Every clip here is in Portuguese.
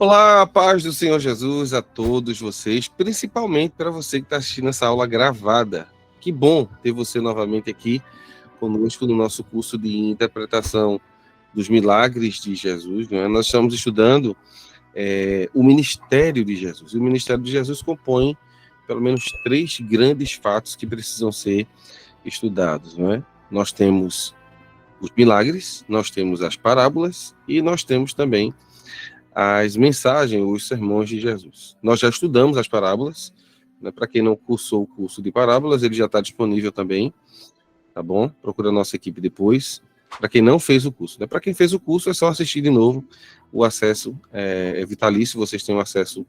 Olá, a paz do Senhor Jesus a todos vocês, principalmente para você que está assistindo essa aula gravada. Que bom ter você novamente aqui conosco no nosso curso de interpretação dos milagres de Jesus. Não é? Nós estamos estudando o ministério de Jesus. E o ministério de Jesus compõe pelo menos 3 grandes fatos que precisam ser estudados. Não é? Nós temos os milagres, nós temos as parábolas e nós temos também as mensagens, os sermões de Jesus. Nós já estudamos as parábolas, né? Para quem não cursou o curso de parábolas, ele já está disponível também, tá bom? Procura a nossa equipe depois. Para quem não fez o curso, né? Para quem fez o curso, é só assistir de novo. O acesso é vitalício, vocês têm acesso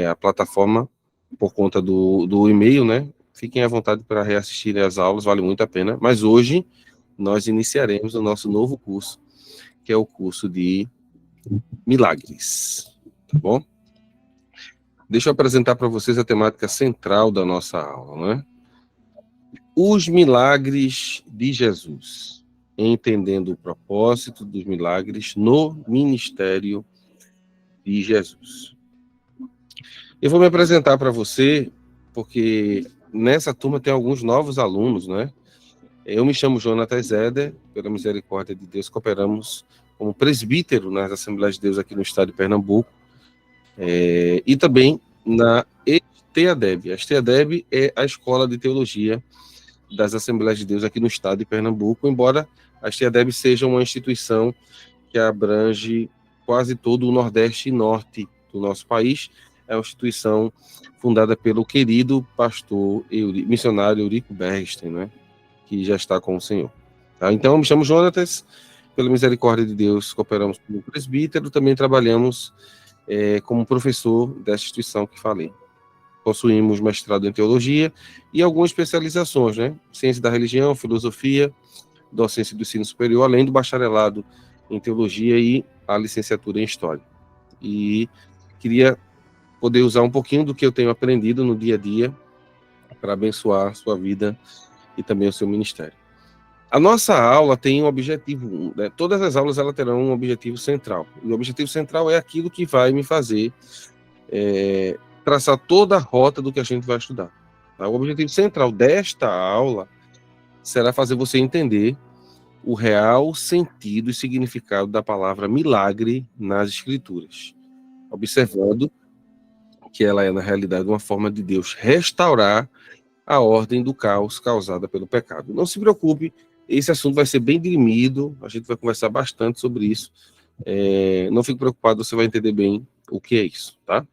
à plataforma por conta do e-mail, né? Fiquem à vontade para reassistir as aulas, vale muito a pena. Mas hoje nós iniciaremos o nosso novo curso, que é o curso de milagres, tá bom? Deixa eu apresentar para vocês a temática central da nossa aula, né? Os milagres de Jesus, entendendo o propósito dos milagres no ministério de Jesus. Eu vou me apresentar para você, porque nessa turma tem alguns novos alunos, né? Eu me chamo Jonatas Zeder, pela misericórdia de Deus, cooperamos como presbítero nas Assembleias de Deus aqui no estado de Pernambuco, e também na ESTEADEB. A ESTEADEB é a Escola de Teologia das Assembleias de Deus aqui no estado de Pernambuco, embora a ESTEADEB seja uma instituição que abrange quase todo o Nordeste e Norte do nosso país. É uma instituição fundada pelo querido pastor missionário Eurico Bergsten, né, que já está com o Senhor. Tá? Então, eu me chamo Jonatas, pela misericórdia de Deus, cooperamos como presbítero, também trabalhamos como professor dessa instituição que falei. Possuímos mestrado em teologia e algumas especializações, né? Ciência da religião, filosofia, docência do ensino superior, além do bacharelado em teologia e a licenciatura em história. E queria poder usar um pouquinho do que eu tenho aprendido no dia a dia para abençoar a sua vida e também o seu ministério. A nossa aula tem um objetivo, né? Todas as aulas elas terão um objetivo central. E o objetivo central é aquilo que vai me fazer traçar toda a rota do que a gente vai estudar. Tá? O objetivo central desta aula será fazer você entender o real sentido e significado da palavra milagre nas Escrituras, observando que ela é, na realidade, uma forma de Deus restaurar a ordem do caos causada pelo pecado. Não se preocupe, esse assunto vai ser bem dirimido, a gente vai conversar bastante sobre isso. Não fique preocupado, você vai entender bem o que é isso, tá?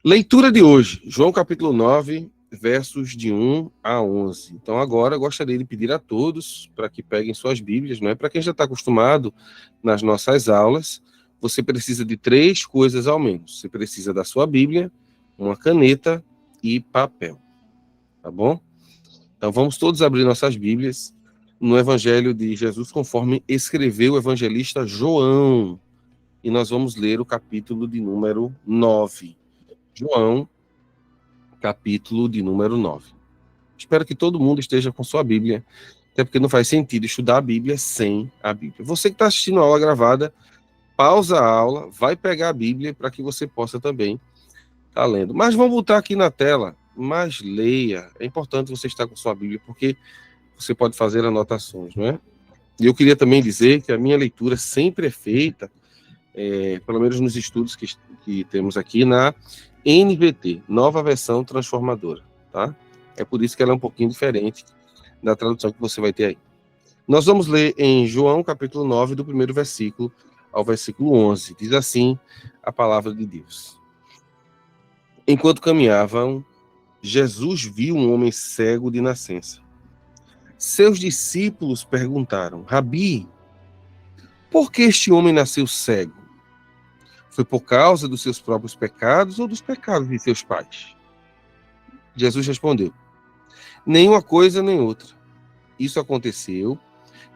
Leitura de hoje, João capítulo 9, versos de 1 a 11. Então agora eu gostaria de pedir a todos para que peguem suas Bíblias, não é? Para quem já está acostumado nas nossas aulas, você precisa de 3 coisas ao menos. Você precisa da sua Bíblia, uma caneta e papel, tá bom? Então vamos todos abrir nossas Bíblias no Evangelho de Jesus conforme escreveu o evangelista João. E nós vamos ler o capítulo de número 9. João, capítulo de número 9. Espero que todo mundo esteja com sua Bíblia, até porque não faz sentido estudar a Bíblia sem a Bíblia. Você que está assistindo a aula gravada, pausa a aula, vai pegar a Bíblia para que você possa também estar lendo. Mas vamos botar aqui na tela, mas leia. É importante você estar com sua Bíblia, porque você pode fazer anotações, não é? E eu queria também dizer que a minha leitura sempre é feita, pelo menos nos estudos que temos aqui, na NVT, Nova Versão Transformadora, tá? É por isso que ela é um pouquinho diferente da tradução que você vai ter aí. Nós vamos ler em João, capítulo 9, do primeiro versículo ao versículo 11. Diz assim a palavra de Deus. Enquanto caminhavam, Jesus viu um homem cego de nascença. Seus discípulos perguntaram: Rabi, por que este homem nasceu cego? Foi por causa dos seus próprios pecados ou dos pecados de seus pais? Jesus respondeu: nenhuma coisa nem outra. Isso aconteceu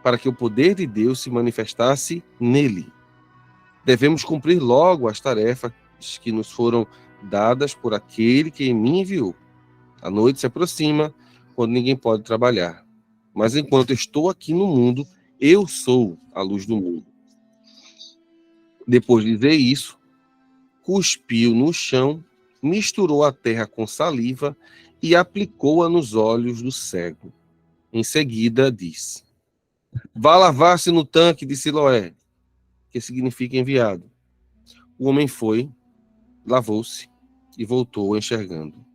para que o poder de Deus se manifestasse nele. Devemos cumprir logo as tarefas que nos foram dadas por aquele que me enviou. A noite se aproxima, quando ninguém pode trabalhar. Mas enquanto estou aqui no mundo, eu sou a luz do mundo. Depois de dizer isso, cuspiu no chão, misturou a terra com saliva e aplicou-a nos olhos do cego. Em seguida, disse: vá lavar-se no tanque de Siloé, que significa enviado. O homem foi, lavou-se e voltou enxergando.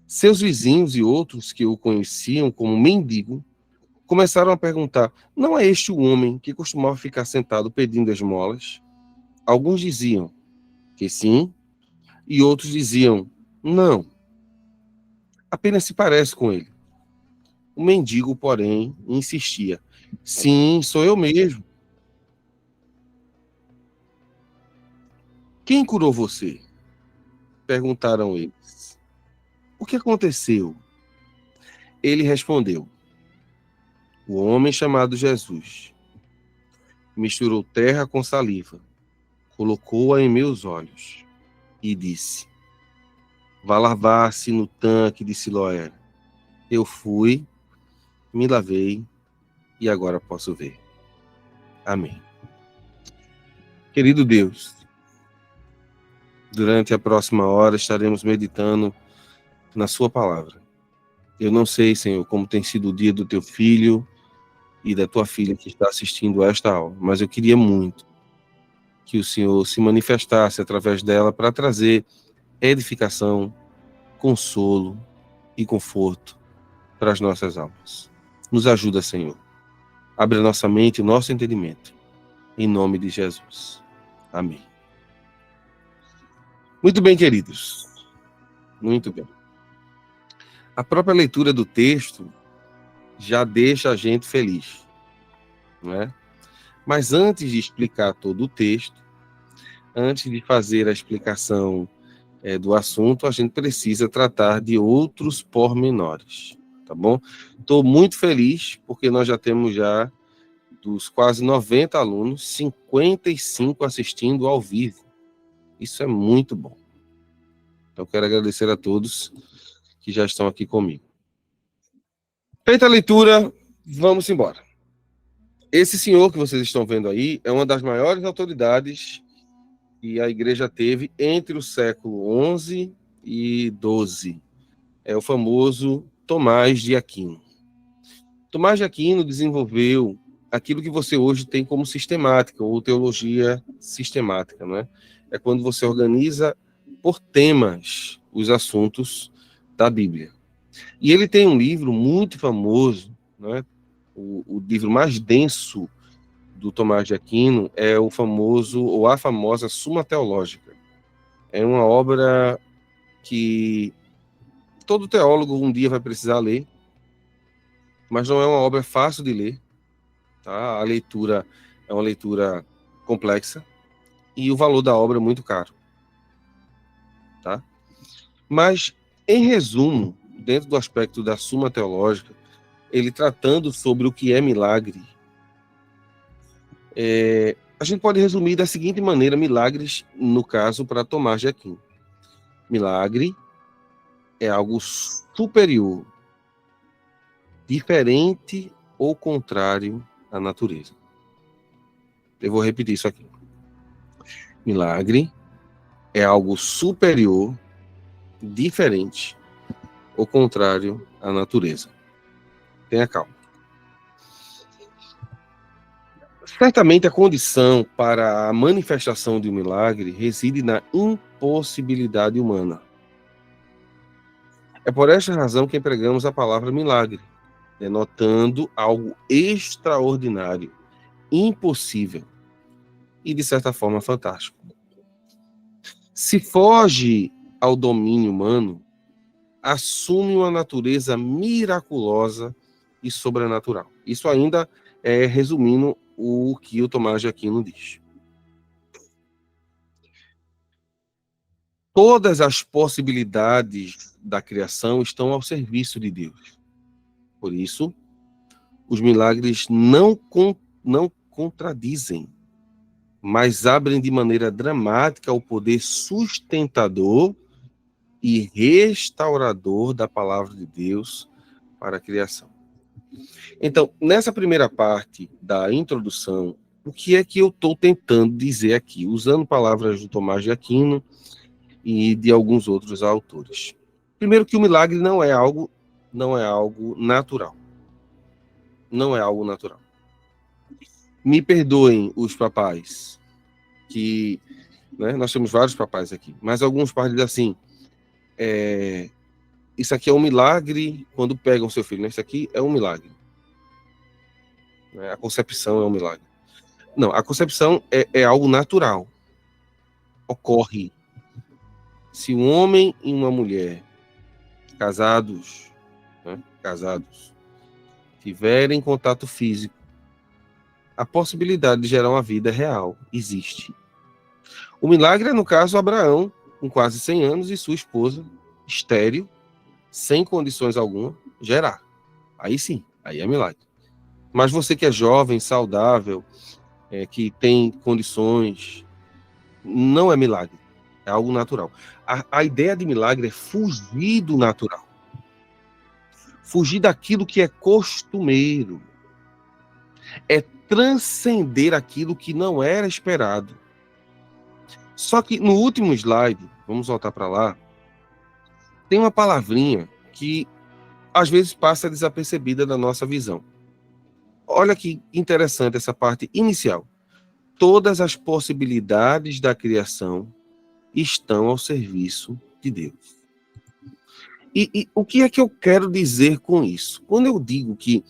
Seus vizinhos e outros que o conheciam como mendigo começaram a perguntar: não é este o homem que costumava ficar sentado pedindo esmolas? Alguns diziam que sim, e outros diziam: não, apenas se parece com ele. O mendigo, porém, insistia: sim, sou eu mesmo. Quem curou você? Perguntaram eles. O que aconteceu? Ele respondeu: o homem chamado Jesus misturou terra com saliva, colocou-a em meus olhos e disse: vá lavar-se no tanque de Siloé. Eu fui, me lavei e agora posso ver. Amém. Querido Deus, durante a próxima hora estaremos meditando na sua palavra. Eu não sei, Senhor, como tem sido o dia do teu filho e da tua filha que está assistindo a esta aula, mas eu queria muito que o Senhor se manifestasse através dela para trazer edificação, consolo e conforto para as nossas almas. Nos ajuda, Senhor. Abre a nossa mente e o nosso entendimento. Em nome de Jesus. Amém. Muito bem, queridos. Muito bem. A própria leitura do texto já deixa a gente feliz, não é? Mas antes de explicar todo o texto, antes de fazer a explicação do assunto, a gente precisa tratar de outros pormenores, tá bom? Estou muito feliz porque nós já temos dos quase 90 alunos, 55 assistindo ao vivo. Isso é muito bom. Então, quero agradecer a todos que já estão aqui comigo. Feita a leitura, vamos embora. Esse senhor que vocês estão vendo aí é uma das maiores autoridades que a igreja teve entre o século XI e XII. É o famoso Tomás de Aquino. Tomás de Aquino desenvolveu aquilo que você hoje tem como sistemática, ou teologia sistemática, não é? É quando você organiza por temas os assuntos da Bíblia. E ele tem um livro muito famoso, não é? O livro mais denso do Tomás de Aquino é o famoso, ou a famosa Suma Teológica. É uma obra que todo teólogo um dia vai precisar ler, mas não é uma obra fácil de ler, tá? A leitura é uma leitura complexa e o valor da obra é muito caro, tá? Mas, em resumo, dentro do aspecto da Suma Teológica, ele tratando sobre o que é milagre, a gente pode resumir da seguinte maneira, milagres, no caso, para Tomás de Aquino. Milagre é algo superior, diferente ou contrário à natureza. Eu vou repetir isso aqui. Milagre é algo superior, diferente ou contrário à natureza. Tenha calma. Certamente a condição para a manifestação de um milagre reside na impossibilidade humana. É por esta razão que empregamos a palavra milagre, denotando algo extraordinário, impossível e, de certa forma, fantástico. Se foge ao domínio humano, assume uma natureza miraculosa e sobrenatural. Isso ainda é resumindo o que o Tomás de Aquino diz. Todas as possibilidades da criação estão ao serviço de Deus. Por isso, os milagres não contradizem, mas abrem de maneira dramática o poder sustentador e restaurador da palavra de Deus para a criação. Então, nessa primeira parte da introdução O que é que eu estou tentando dizer aqui, usando palavras do Tomás de Aquino e de alguns outros autores? Primeiro que o milagre não é algo natural. Não é algo natural. Me perdoem os papais, que, né, nós temos vários papais aqui, mas alguns pais dizem assim, isso aqui é um milagre quando pegam seu filho, né? Isso aqui é um milagre. A concepção é um milagre. Não, a concepção é algo natural. Ocorre. Se um homem e uma mulher casados, né, tiverem contato físico, a possibilidade de gerar uma vida real existe. O milagre é, no caso, Abraão, com quase 100 anos, e sua esposa, estéril, sem condições alguma, gerar. Aí sim, aí é milagre. Mas você que é jovem, saudável, que tem condições, não é milagre, é algo natural. A ideia de milagre é fugir do natural. Fugir daquilo que é costumeiro. É transcender aquilo que não era esperado. Só que no último slide, vamos voltar para lá, tem uma palavrinha que às vezes passa desapercebida da nossa visão. Olha que interessante essa parte inicial. Todas as possibilidades da criação estão ao serviço de Deus. E o que é que eu quero dizer com isso? Quando eu digo que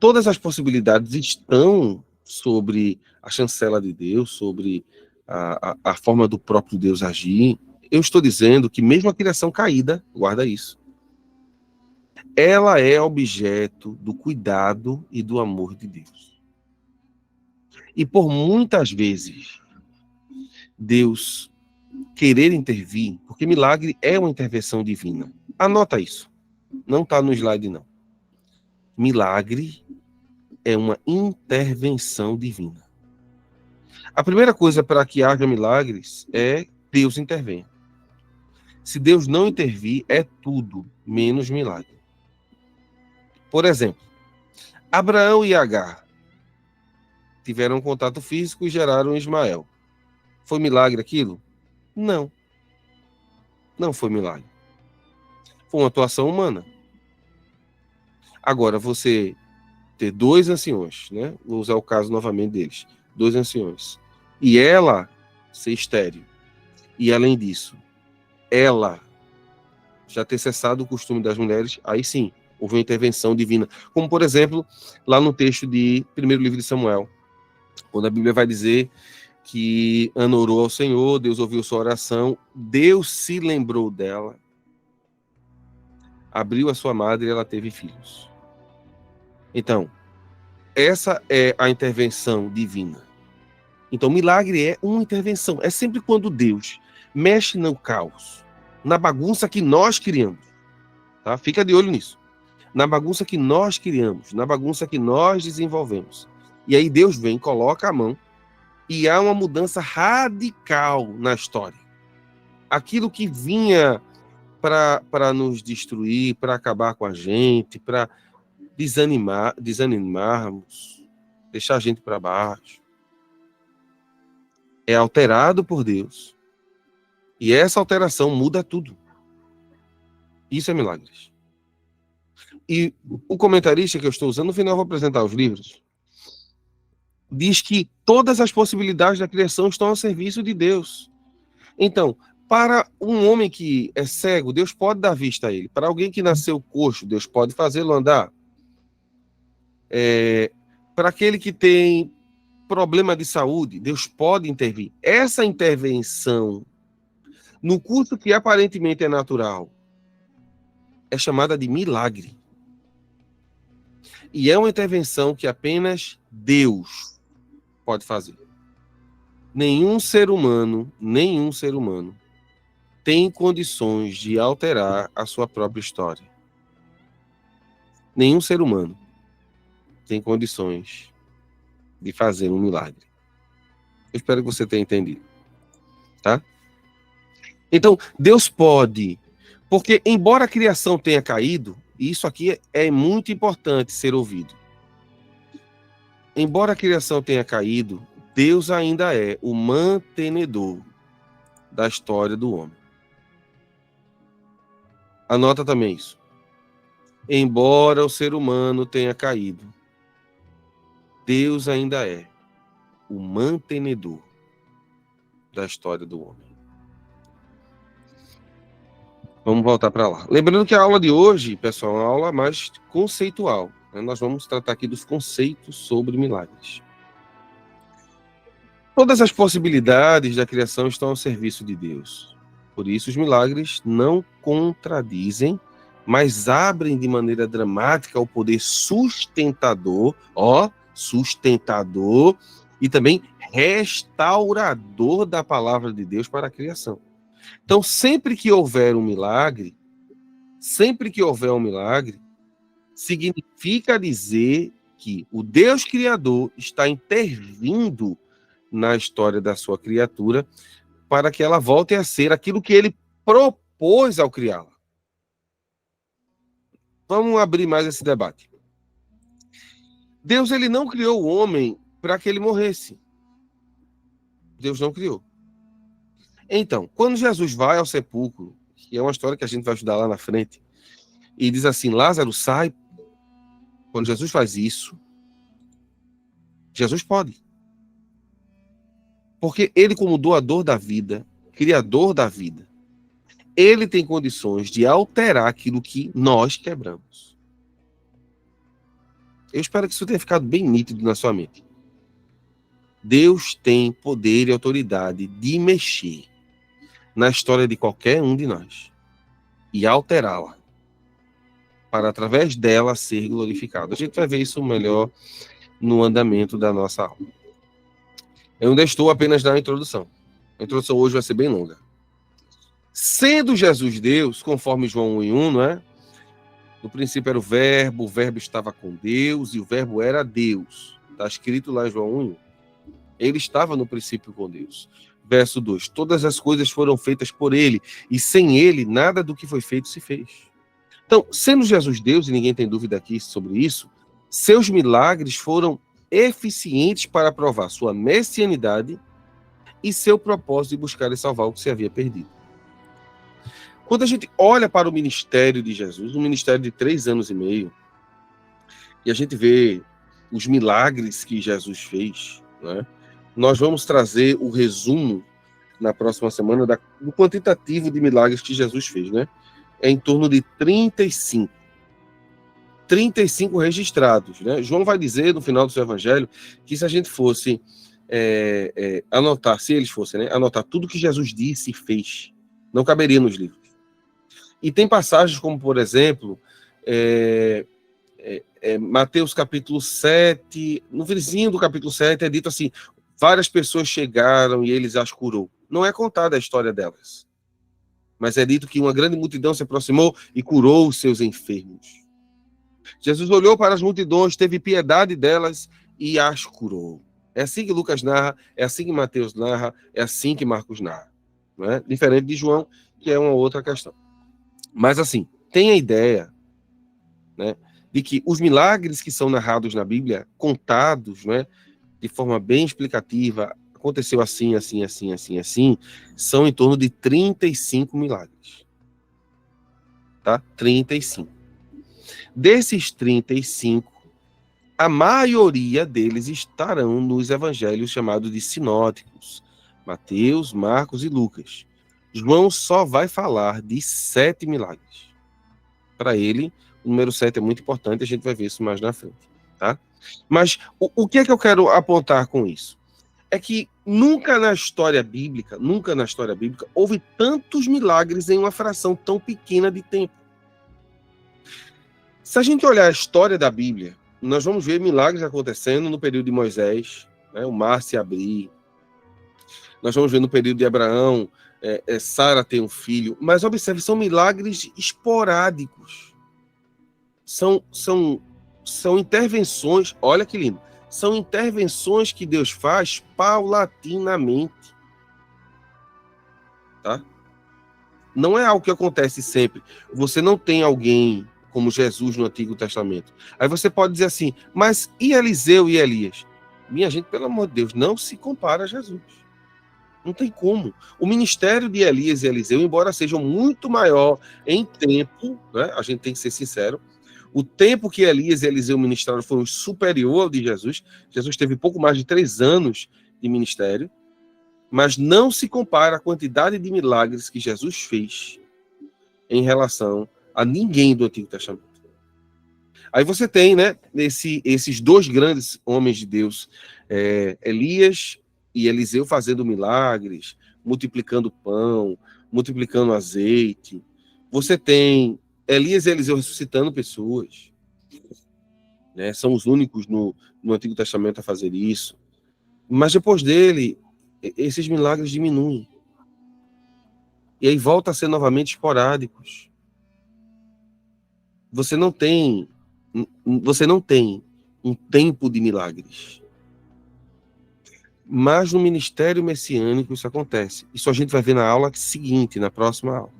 todas as possibilidades estão sobre a chancela de Deus, sobre a forma do próprio Deus agir, eu estou dizendo que mesmo a criação caída, guarda isso, ela é objeto do cuidado e do amor de Deus. E por muitas vezes, Deus querer intervir, porque milagre é uma intervenção divina. Anota isso. Não está no slide, não. Milagre é uma intervenção divina. A primeira coisa para que haja milagres é Deus intervém. Se Deus não intervir, é tudo menos milagre. Por exemplo, Abraão e Agar tiveram contato físico e geraram Ismael. Foi milagre aquilo? Não. Não foi milagre. Foi uma atuação humana. Agora, você ter dois anciões, né? Vou usar o caso novamente deles. Dois anciões. E ela ser estéril. E além disso, ela já ter cessado o costume das mulheres, aí sim, houve uma intervenção divina. Como, por exemplo, lá no texto de primeiro livro de Samuel, quando a Bíblia vai dizer que Ana orou ao Senhor, Deus ouviu sua oração, Deus se lembrou dela, abriu a sua madre e ela teve filhos. Então, essa é a intervenção divina. Então, milagre é uma intervenção. É sempre quando Deus mexe no caos, na bagunça que nós criamos. Tá? Fica de olho nisso. Na bagunça que nós criamos, na bagunça que nós desenvolvemos. E aí Deus vem, coloca a mão e há uma mudança radical na história. Aquilo que vinha para nos destruir, para acabar com a gente, para desanimarmos, deixar a gente para baixo, é alterado por Deus. E essa alteração muda tudo. Isso é milagres. E o comentarista que eu estou usando, no final eu vou apresentar os livros, diz que todas as possibilidades da criação estão ao serviço de Deus. Então, para um homem que é cego, Deus pode dar vista a ele. Para alguém que nasceu coxo, Deus pode fazê-lo andar. Para aquele que tem problema de saúde, Deus pode intervir. Essa intervenção, no curso que aparentemente é natural, é chamada de milagre. E é uma intervenção que apenas Deus pode fazer. Nenhum ser humano tem condições de alterar a sua própria história. Nenhum ser humano tem condições de fazer um milagre. Eu espero que você tenha entendido. Tá? Então, Deus pode, porque embora a criação tenha caído, e isso aqui é muito importante ser ouvido. embora a criação tenha caído, Deus ainda é o mantenedor da história do homem. Anota também isso. Embora o ser humano tenha caído, Deus ainda é o mantenedor da história do homem. Vamos voltar para lá. Lembrando que a aula de hoje, pessoal, é uma aula mais conceitual. Nós vamos tratar aqui dos conceitos sobre milagres. Todas as possibilidades da criação estão ao serviço de Deus. Por isso, os milagres não contradizem, mas abrem de maneira dramática o poder sustentador, sustentador, e também restaurador da palavra de Deus para a criação. Então, sempre que houver um milagre, significa dizer que o Deus Criador está intervindo na história da sua criatura para que ela volte a ser aquilo que ele propôs ao criá-la. Vamos abrir mais esse debate. Deus, ele não criou o homem para que ele morresse. Deus não criou. Então, quando Jesus vai ao sepulcro, que é uma história que a gente vai estudar lá na frente, e diz assim, Lázaro, sai. Quando Jesus faz isso, Jesus pode. Porque ele, como doador da vida, criador da vida, ele tem condições de alterar aquilo que nós quebramos. Eu espero que isso tenha ficado bem nítido na sua mente. Deus tem poder e autoridade de mexer na história de qualquer um de nós e alterá-la para, através dela, ser glorificado. A gente vai ver isso melhor no andamento da nossa aula. Eu ainda estou apenas na introdução. A introdução hoje vai ser bem longa. Sendo Jesus Deus, conforme João 1:1, não é? No princípio era o verbo estava com Deus e o verbo era Deus. Está escrito lá em João 1:1. Ele estava no princípio com Deus. Verso 2. Todas as coisas foram feitas por ele, e sem ele, nada do que foi feito se fez. Então, sendo Jesus Deus, e ninguém tem dúvida aqui sobre isso, seus milagres foram eficientes para provar sua messianidade e seu propósito de buscar e salvar o que se havia perdido. Quando a gente olha para o ministério de Jesus, um ministério de 3 anos e meio, e a gente vê os milagres que Jesus fez, né? Nós vamos trazer o resumo na próxima semana do quantitativo de milagres que Jesus fez, né? É em torno de 35 registrados, né? João vai dizer no final do seu evangelho que se a gente fosse anotar, se eles fossem, né, anotar tudo que Jesus disse e fez, não caberia nos livros. E tem passagens como, por exemplo, Mateus capítulo 7, no vizinho do capítulo 7 é dito assim, várias pessoas chegaram e eles as curou. Não é contada a história delas, mas é dito que uma grande multidão se aproximou e curou os seus enfermos. Jesus olhou para as multidões, teve piedade delas e as curou. É assim que Lucas narra, é assim que Mateus narra, é assim que Marcos narra. Não é? Diferente de João, que é uma outra questão. Mas assim, tem a ideia, né, de que os milagres que são narrados na Bíblia, contados, né, de forma bem explicativa, aconteceu assim, assim, assim, assim, assim, são em torno de 35 milagres. Tá? 35. Desses 35, a maioria deles estarão nos evangelhos chamados de sinóticos, Mateus, Marcos e Lucas. João só vai falar de 7 milagres. Para ele, o número 7 é muito importante, a gente vai ver isso mais na frente. Tá? Mas o que é que eu quero apontar com isso? É que nunca na história bíblica, houve tantos milagres em uma fração tão pequena de tempo. Se a gente olhar a história da Bíblia, nós vamos ver milagres acontecendo no período de Moisés, né, o mar se abrir. Nós vamos ver no período de Abraão, Sara ter um filho. Mas observe, são milagres esporádicos. São intervenções, olha que lindo, são intervenções que Deus faz paulatinamente. Tá? Não é algo que acontece sempre. Você não tem alguém como Jesus no Antigo Testamento. Aí você pode dizer assim, mas e Eliseu e Elias? Minha gente, pelo amor de Deus, não se compara a Jesus. Não tem como. O ministério de Elias e Eliseu, embora sejam muito maior em tempo, né? A gente tem que ser sincero, o tempo que Elias e Eliseu ministraram foi superior ao de Jesus. Jesus teve pouco mais de 3 anos de ministério, mas não se compara a quantidade de milagres que Jesus fez em relação a ninguém do Antigo Testamento. Aí você tem, né, esses 2 grandes homens de Deus, Elias e Eliseu fazendo milagres, multiplicando pão, multiplicando azeite. Você tem Elias e Eliseu ressuscitando pessoas, né? São os únicos no Antigo Testamento a fazer isso. Mas depois dele, esses milagres diminuem. E aí volta a ser novamente esporádicos. Você não tem um tempo de milagres. Mas no ministério messiânico isso acontece. Isso a gente vai ver na aula seguinte, na próxima aula.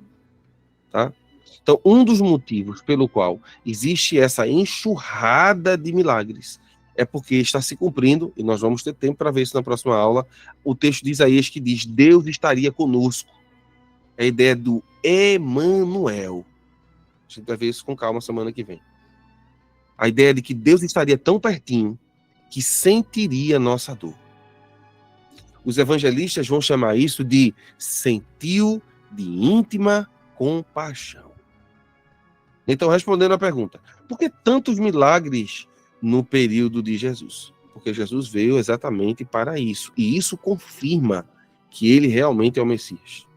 Tá? Então, um dos motivos pelo qual existe essa enxurrada de milagres é porque está se cumprindo, e nós vamos ter tempo para ver isso na próxima aula, o texto de Isaías que diz: Deus estaria conosco. É a ideia do Emanuel. A gente vai ver isso com calma semana que vem. A ideia de que Deus estaria tão pertinho que sentiria a nossa dor. Os evangelistas vão chamar isso de sentiu de íntima compaixão. Então, respondendo à pergunta, por que tantos milagres no período de Jesus? Porque Jesus veio exatamente para isso. E isso confirma que ele realmente é o Messias.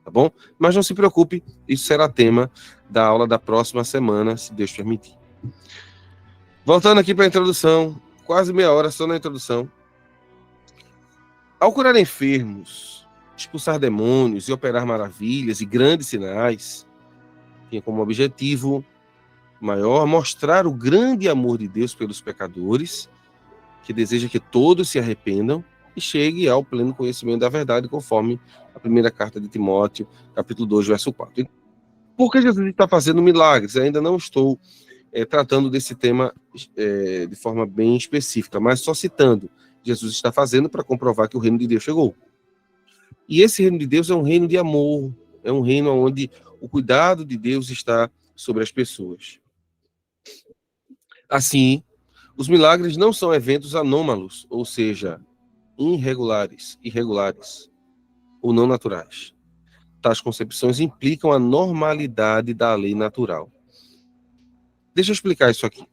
Tá bom? Mas não se preocupe, isso será tema da aula da próxima semana, se Deus permitir. Voltando aqui para a introdução, quase meia hora só na introdução. Ao curar enfermos, expulsar demônios e operar maravilhas e grandes sinais, tinha como objetivo maior mostrar o grande amor de Deus pelos pecadores, que deseja que todos se arrependam e chegue ao pleno conhecimento da verdade, conforme a primeira carta de Timóteo, capítulo 2, verso 4. Por que Jesus está fazendo milagres? Eu ainda não estou tratando desse tema de forma bem específica, mas só citando. Jesus está fazendo para comprovar que o reino de Deus chegou. E esse reino de Deus é um reino de amor, é um reino onde o cuidado de Deus está sobre as pessoas. Assim, os milagres não são eventos anômalos, ou seja, irregulares ou não naturais. Tais concepções implicam a normalidade da lei natural. Deixa eu explicar isso aqui.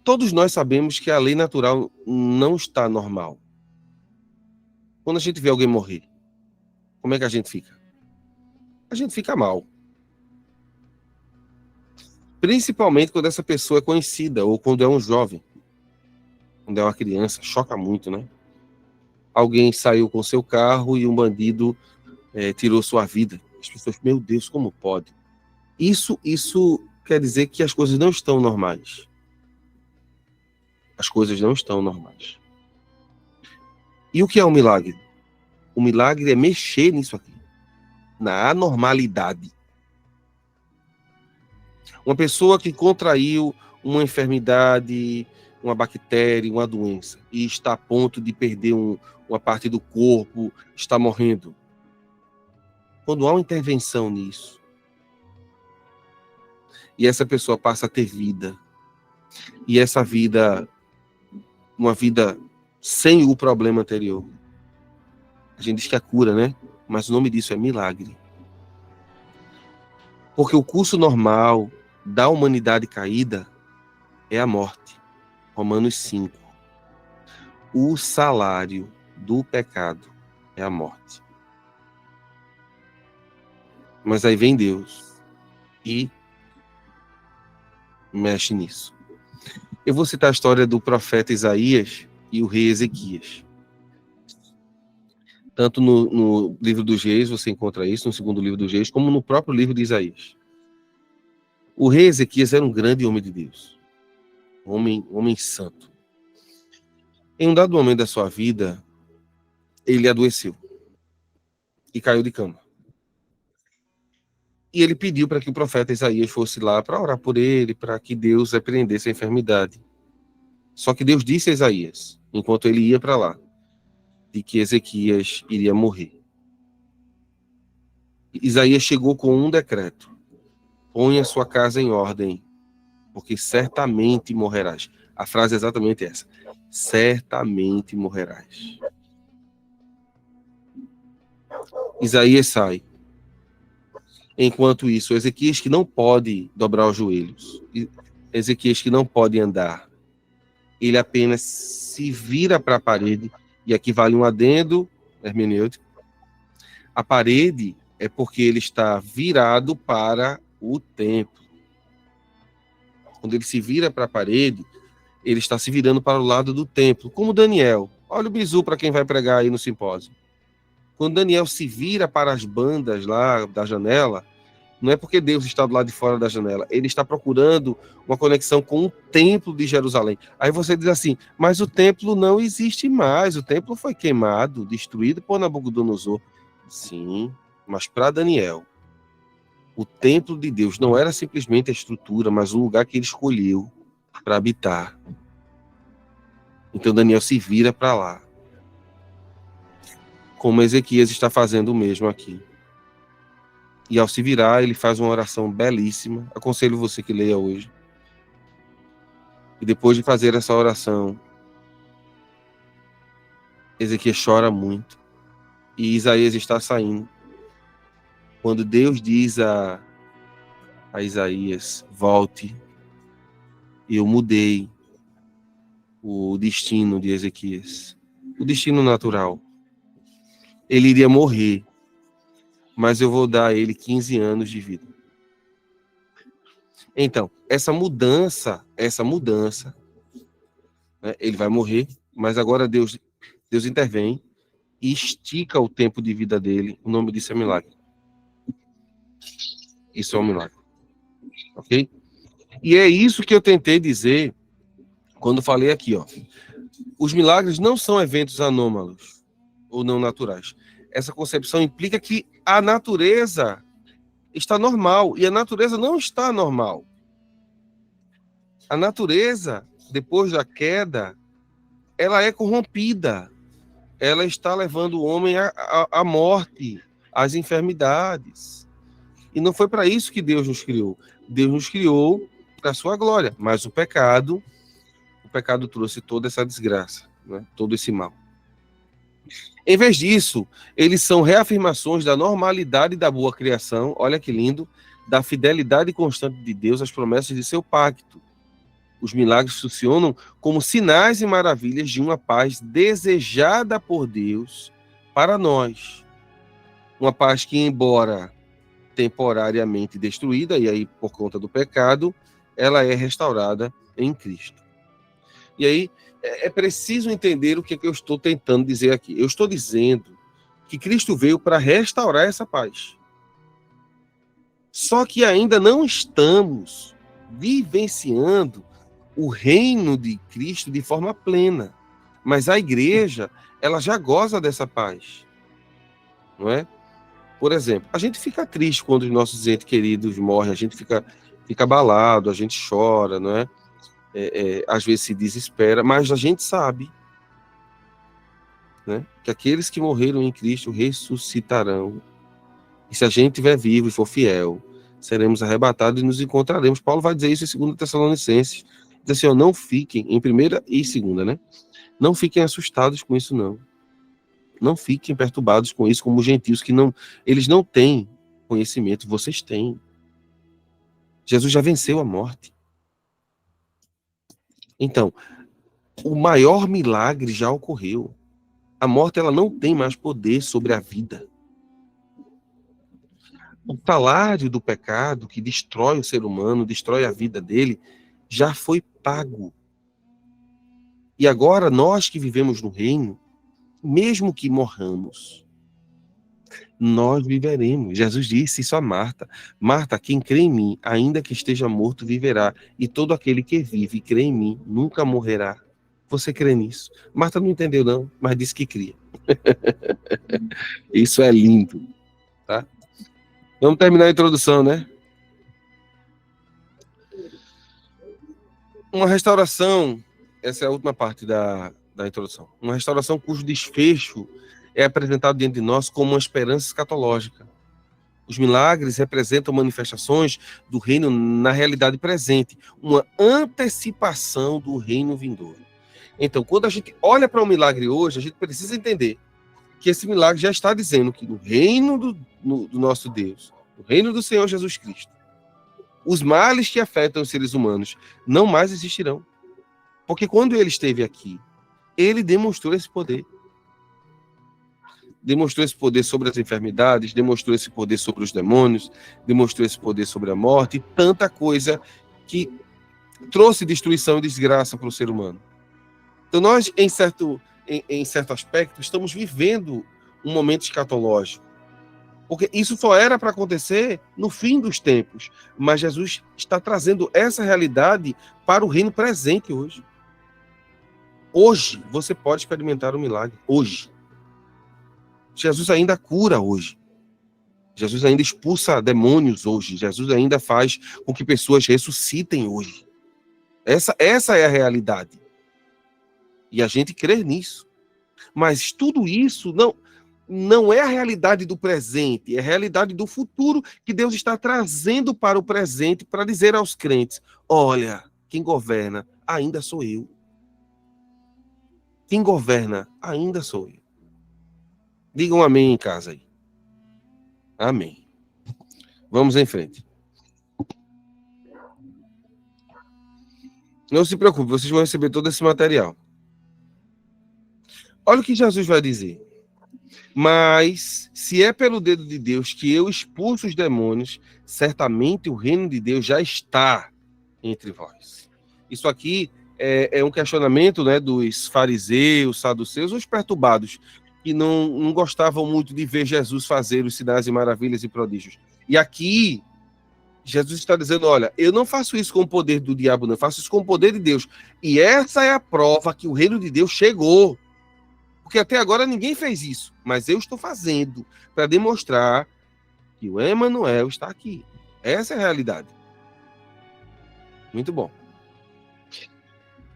Todos nós sabemos que a lei natural não está normal. Quando a gente vê alguém morrer, como é que a gente fica? A gente fica mal. Principalmente quando essa pessoa é conhecida ou quando é um jovem. Quando é uma criança, choca muito, né? Alguém saiu com seu carro e um bandido tirou sua vida. As pessoas, meu Deus, como pode? Isso quer dizer que as coisas não estão normais. As coisas não estão normais. E o que é um milagre? O milagre é mexer nisso aqui, na anormalidade. Uma pessoa que contraiu uma enfermidade, uma bactéria, uma doença, e está a ponto de perder uma parte do corpo, está morrendo. Quando há uma intervenção nisso, e essa pessoa passa a ter vida, e essa vida, uma vida sem o problema anterior, a gente diz que é cura, né? Mas o nome disso é milagre. Porque o curso normal da humanidade caída é a morte. Romanos 5. O salário do pecado é a morte. Mas aí vem Deus e mexe nisso. Eu vou citar a história do profeta Isaías e o rei Ezequias. Tanto no livro dos Reis, você encontra isso, no segundo livro dos Reis, como no próprio livro de Isaías. O rei Ezequias era um grande homem de Deus. Homem santo. Em um dado momento da sua vida, ele adoeceu e caiu de cama. E ele pediu para que o profeta Isaías fosse lá para orar por ele, para que Deus repreendesse a enfermidade. Só que Deus disse a Isaías, enquanto ele ia para lá, de que Ezequias iria morrer. Isaías chegou com um decreto: ponha sua casa em ordem, porque certamente morrerás. A frase é exatamente essa: certamente morrerás. Isaías sai. Enquanto isso, Ezequias, que não pode dobrar os joelhos, Ezequias, que não pode andar, ele apenas se vira para a parede, e aqui vale um adendo hermenêutico. A parede é porque ele está virado para o templo. Quando ele se vira para a parede, ele está se virando para o lado do templo, como Daniel. Olha o bizu para quem vai pregar aí no simpósio. Quando Daniel se vira para as bandas lá da janela, não é porque Deus está do lado de fora da janela, ele está procurando uma conexão com o templo de Jerusalém. Aí você diz assim, mas o templo não existe mais, o templo foi queimado, destruído por Nabucodonosor. Sim, mas para Daniel, o templo de Deus não era simplesmente a estrutura, mas o lugar que ele escolheu para habitar. Então Daniel se vira para lá, como Ezequias está fazendo o mesmo aqui. E ao se virar, ele faz uma oração belíssima. Aconselho você que leia hoje. E depois de fazer essa oração, Ezequias chora muito. E Isaías está saindo. Quando Deus diz a Isaías, volte, eu mudei o destino de Ezequias. O destino natural. Ele iria morrer, mas eu vou dar a ele 15 anos de vida. Então, essa mudança, né, ele vai morrer, mas agora Deus intervém e estica o tempo de vida dele. O nome disso é milagre. Isso é um milagre. Ok? E é isso que eu tentei dizer quando falei aqui, ó. Os milagres não são eventos anômalos ou não naturais. Essa concepção implica que a natureza está normal e a natureza não está normal. A natureza, depois da queda, ela é corrompida. Ela está levando o homem à morte, às enfermidades. E não foi para isso que Deus nos criou. Deus nos criou para a sua glória, mas o pecado trouxe toda essa desgraça, né? Todo esse mal. Em vez disso, eles são reafirmações da normalidade da boa criação, olha que lindo, da fidelidade constante de Deus às promessas de seu pacto. Os milagres funcionam como sinais e maravilhas de uma paz desejada por Deus para nós. Uma paz que, embora temporariamente destruída, e aí por conta do pecado, ela é restaurada em Cristo. E aí é preciso entender o que eu estou tentando dizer aqui. Eu estou dizendo que Cristo veio para restaurar essa paz. Só que ainda não estamos vivenciando o reino de Cristo de forma plena. Mas a igreja, ela já goza dessa paz. Não é? Por exemplo, a gente fica triste quando os nossos entes queridos morrem, a gente fica abalado, a gente chora, não é? Às vezes se desespera, mas a gente sabe, né, que aqueles que morreram em Cristo ressuscitarão. E se a gente estiver vivo e for fiel, seremos arrebatados e nos encontraremos. Paulo vai dizer isso em 2 Tessalonicenses. Diz assim, ó, não fiquem, em 1ª e 2ª, né? Não fiquem assustados com isso, não. Não fiquem perturbados com isso, como gentios que eles não têm conhecimento, vocês têm. Jesus já venceu a morte. Então, o maior milagre já ocorreu. A morte, ela não tem mais poder sobre a vida. O salário do pecado que destrói o ser humano, destrói a vida dele, já foi pago. E agora, nós que vivemos no reino, mesmo que morramos, nós viveremos. Jesus disse isso a Marta. Marta, quem crê em mim, ainda que esteja morto, viverá. E todo aquele que vive e crê em mim, nunca morrerá. Você crê nisso? Marta não entendeu não, mas disse que cria. Isso é lindo, tá? Vamos terminar a introdução, né? Uma restauração, essa é a última parte da introdução. Uma restauração cujo desfecho é apresentado diante de nós como uma esperança escatológica. Os milagres representam manifestações do reino na realidade presente, uma antecipação do reino vindouro. Então, quando a gente olha para o milagre hoje, a gente precisa entender que esse milagre já está dizendo que no reino do nosso Deus, no reino do Senhor Jesus Cristo, os males que afetam os seres humanos não mais existirão. Porque quando ele esteve aqui, ele demonstrou esse poder. Demonstrou esse poder sobre as enfermidades, demonstrou esse poder sobre os demônios, demonstrou esse poder sobre a morte, e tanta coisa que trouxe destruição e desgraça para o ser humano. Então nós, em certo aspecto, estamos vivendo um momento escatológico. Porque isso só era para acontecer no fim dos tempos. Mas Jesus está trazendo essa realidade para o reino presente hoje. Hoje, você pode experimentar um milagre. Hoje. Jesus ainda cura hoje. Jesus ainda expulsa demônios hoje. Jesus ainda faz com que pessoas ressuscitem hoje. Essa é a realidade. E a gente crê nisso. Mas tudo isso não é a realidade do presente, é a realidade do futuro que Deus está trazendo para o presente para dizer aos crentes: olha, quem governa ainda sou eu. Quem governa ainda sou eu. Digam amém em casa aí. Amém. Vamos em frente. Não se preocupe, vocês vão receber todo esse material. Olha o que Jesus vai dizer. Mas, se é pelo dedo de Deus que eu expulso os demônios, certamente o reino de Deus já está entre vós. Isso aqui é um questionamento, né, dos fariseus, saduceus, os perturbados, que não gostavam muito de ver Jesus fazer os sinais e maravilhas e prodígios. E aqui, Jesus está dizendo: olha, eu não faço isso com o poder do diabo, não, eu faço isso com o poder de Deus. E essa é a prova que o reino de Deus chegou. Porque até agora ninguém fez isso, mas eu estou fazendo para demonstrar que o Emmanuel está aqui. Essa é a realidade. Muito bom.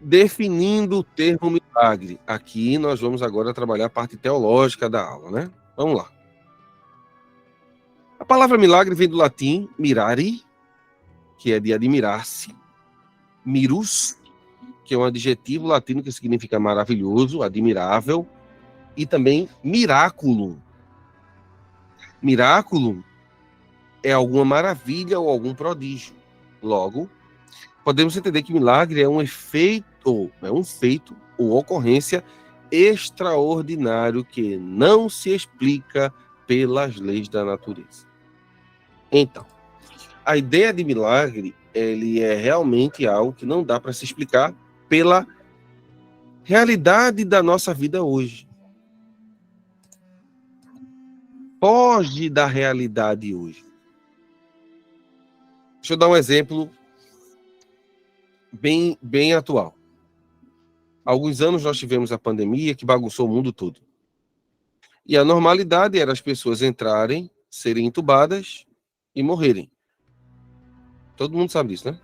Definindo o termo milagre. Aqui nós vamos agora trabalhar a parte teológica da aula, né? Vamos lá. A palavra milagre vem do latim mirari, que é de admirar-se, mirus, que é um adjetivo latino que significa maravilhoso, admirável, e também miraculum. Miraculum é alguma maravilha ou algum prodígio. Logo, podemos entender que milagre é um efeito, um feito ou ocorrência extraordinário que não se explica pelas leis da natureza. Então, a ideia de milagre, ele é realmente algo que não dá para se explicar pela realidade da nossa vida hoje. Foge da realidade hoje. Deixa eu dar um exemplo bem atual. Há alguns anos nós tivemos a pandemia que bagunçou o mundo todo. E a normalidade era as pessoas entrarem, serem entubadas e morrerem. Todo mundo sabe disso, né?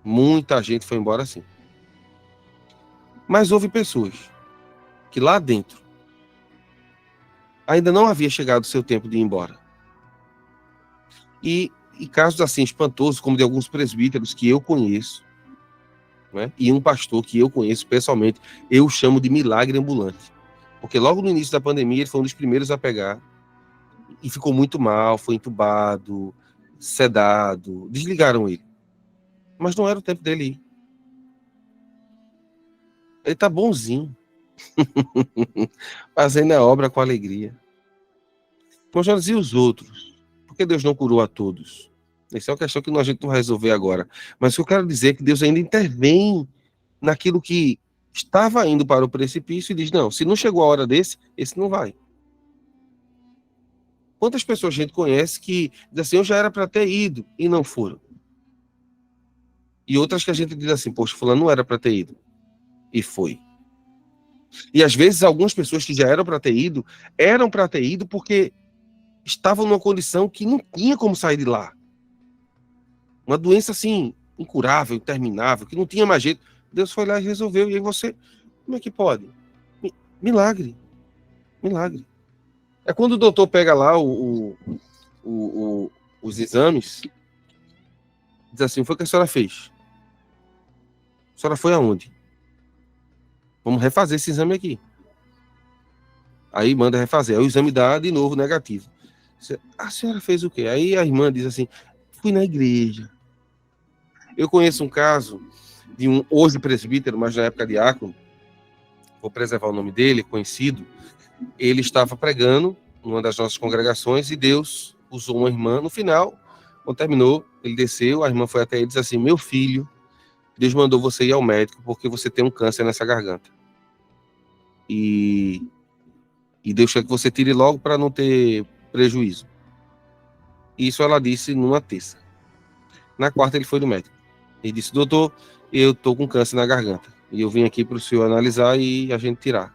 Muita gente foi embora assim. Mas houve pessoas que lá dentro ainda não havia chegado o seu tempo de ir embora. E casos assim espantosos, como de alguns presbíteros que eu conheço, né? E um pastor que eu conheço pessoalmente, eu chamo de milagre ambulante. Porque logo no início da pandemia ele foi um dos primeiros a pegar e ficou muito mal, foi entubado, sedado, desligaram ele. Mas não era o tempo dele ir. Ele tá bonzinho. Fazendo a obra com alegria. Como já dizia os outros, por que Deus não curou a todos? Essa é uma questão que a gente não vai resolver agora. Mas o que eu quero dizer é que Deus ainda intervém naquilo que estava indo para o precipício e diz: não, se não chegou a hora desse, esse não vai. Quantas pessoas a gente conhece que diz assim: eu já era para ter ido e não foram? E outras que a gente diz assim: poxa, fulano não era para ter ido e foi. E às vezes algumas pessoas que já eram para ter ido porque estavam numa condição que não tinha como sair de lá. Uma doença assim, incurável, interminável, que não tinha mais jeito. Deus foi lá e resolveu. E aí você, como é que pode? Milagre. Milagre. É quando o doutor pega lá os exames, diz assim, foi o que a senhora fez? A senhora foi aonde? Vamos refazer esse exame aqui. Aí manda refazer. Aí o exame dá de novo negativo. A senhora fez o quê? Aí a irmã diz assim, fui na igreja. Eu conheço um caso de um hoje presbítero, mas na época diácono, vou preservar o nome dele, conhecido. Ele estava pregando numa das nossas congregações e Deus usou uma irmã. No final, quando terminou, ele desceu, a irmã foi até ele e disse assim, meu filho, Deus mandou você ir ao médico porque você tem um câncer nessa garganta. E Deus quer que você tire logo para não ter prejuízo. Isso ela disse numa terça. Na quarta ele foi no médico. Ele disse, doutor, eu tô com câncer na garganta. E eu vim aqui para o senhor analisar e a gente tirar.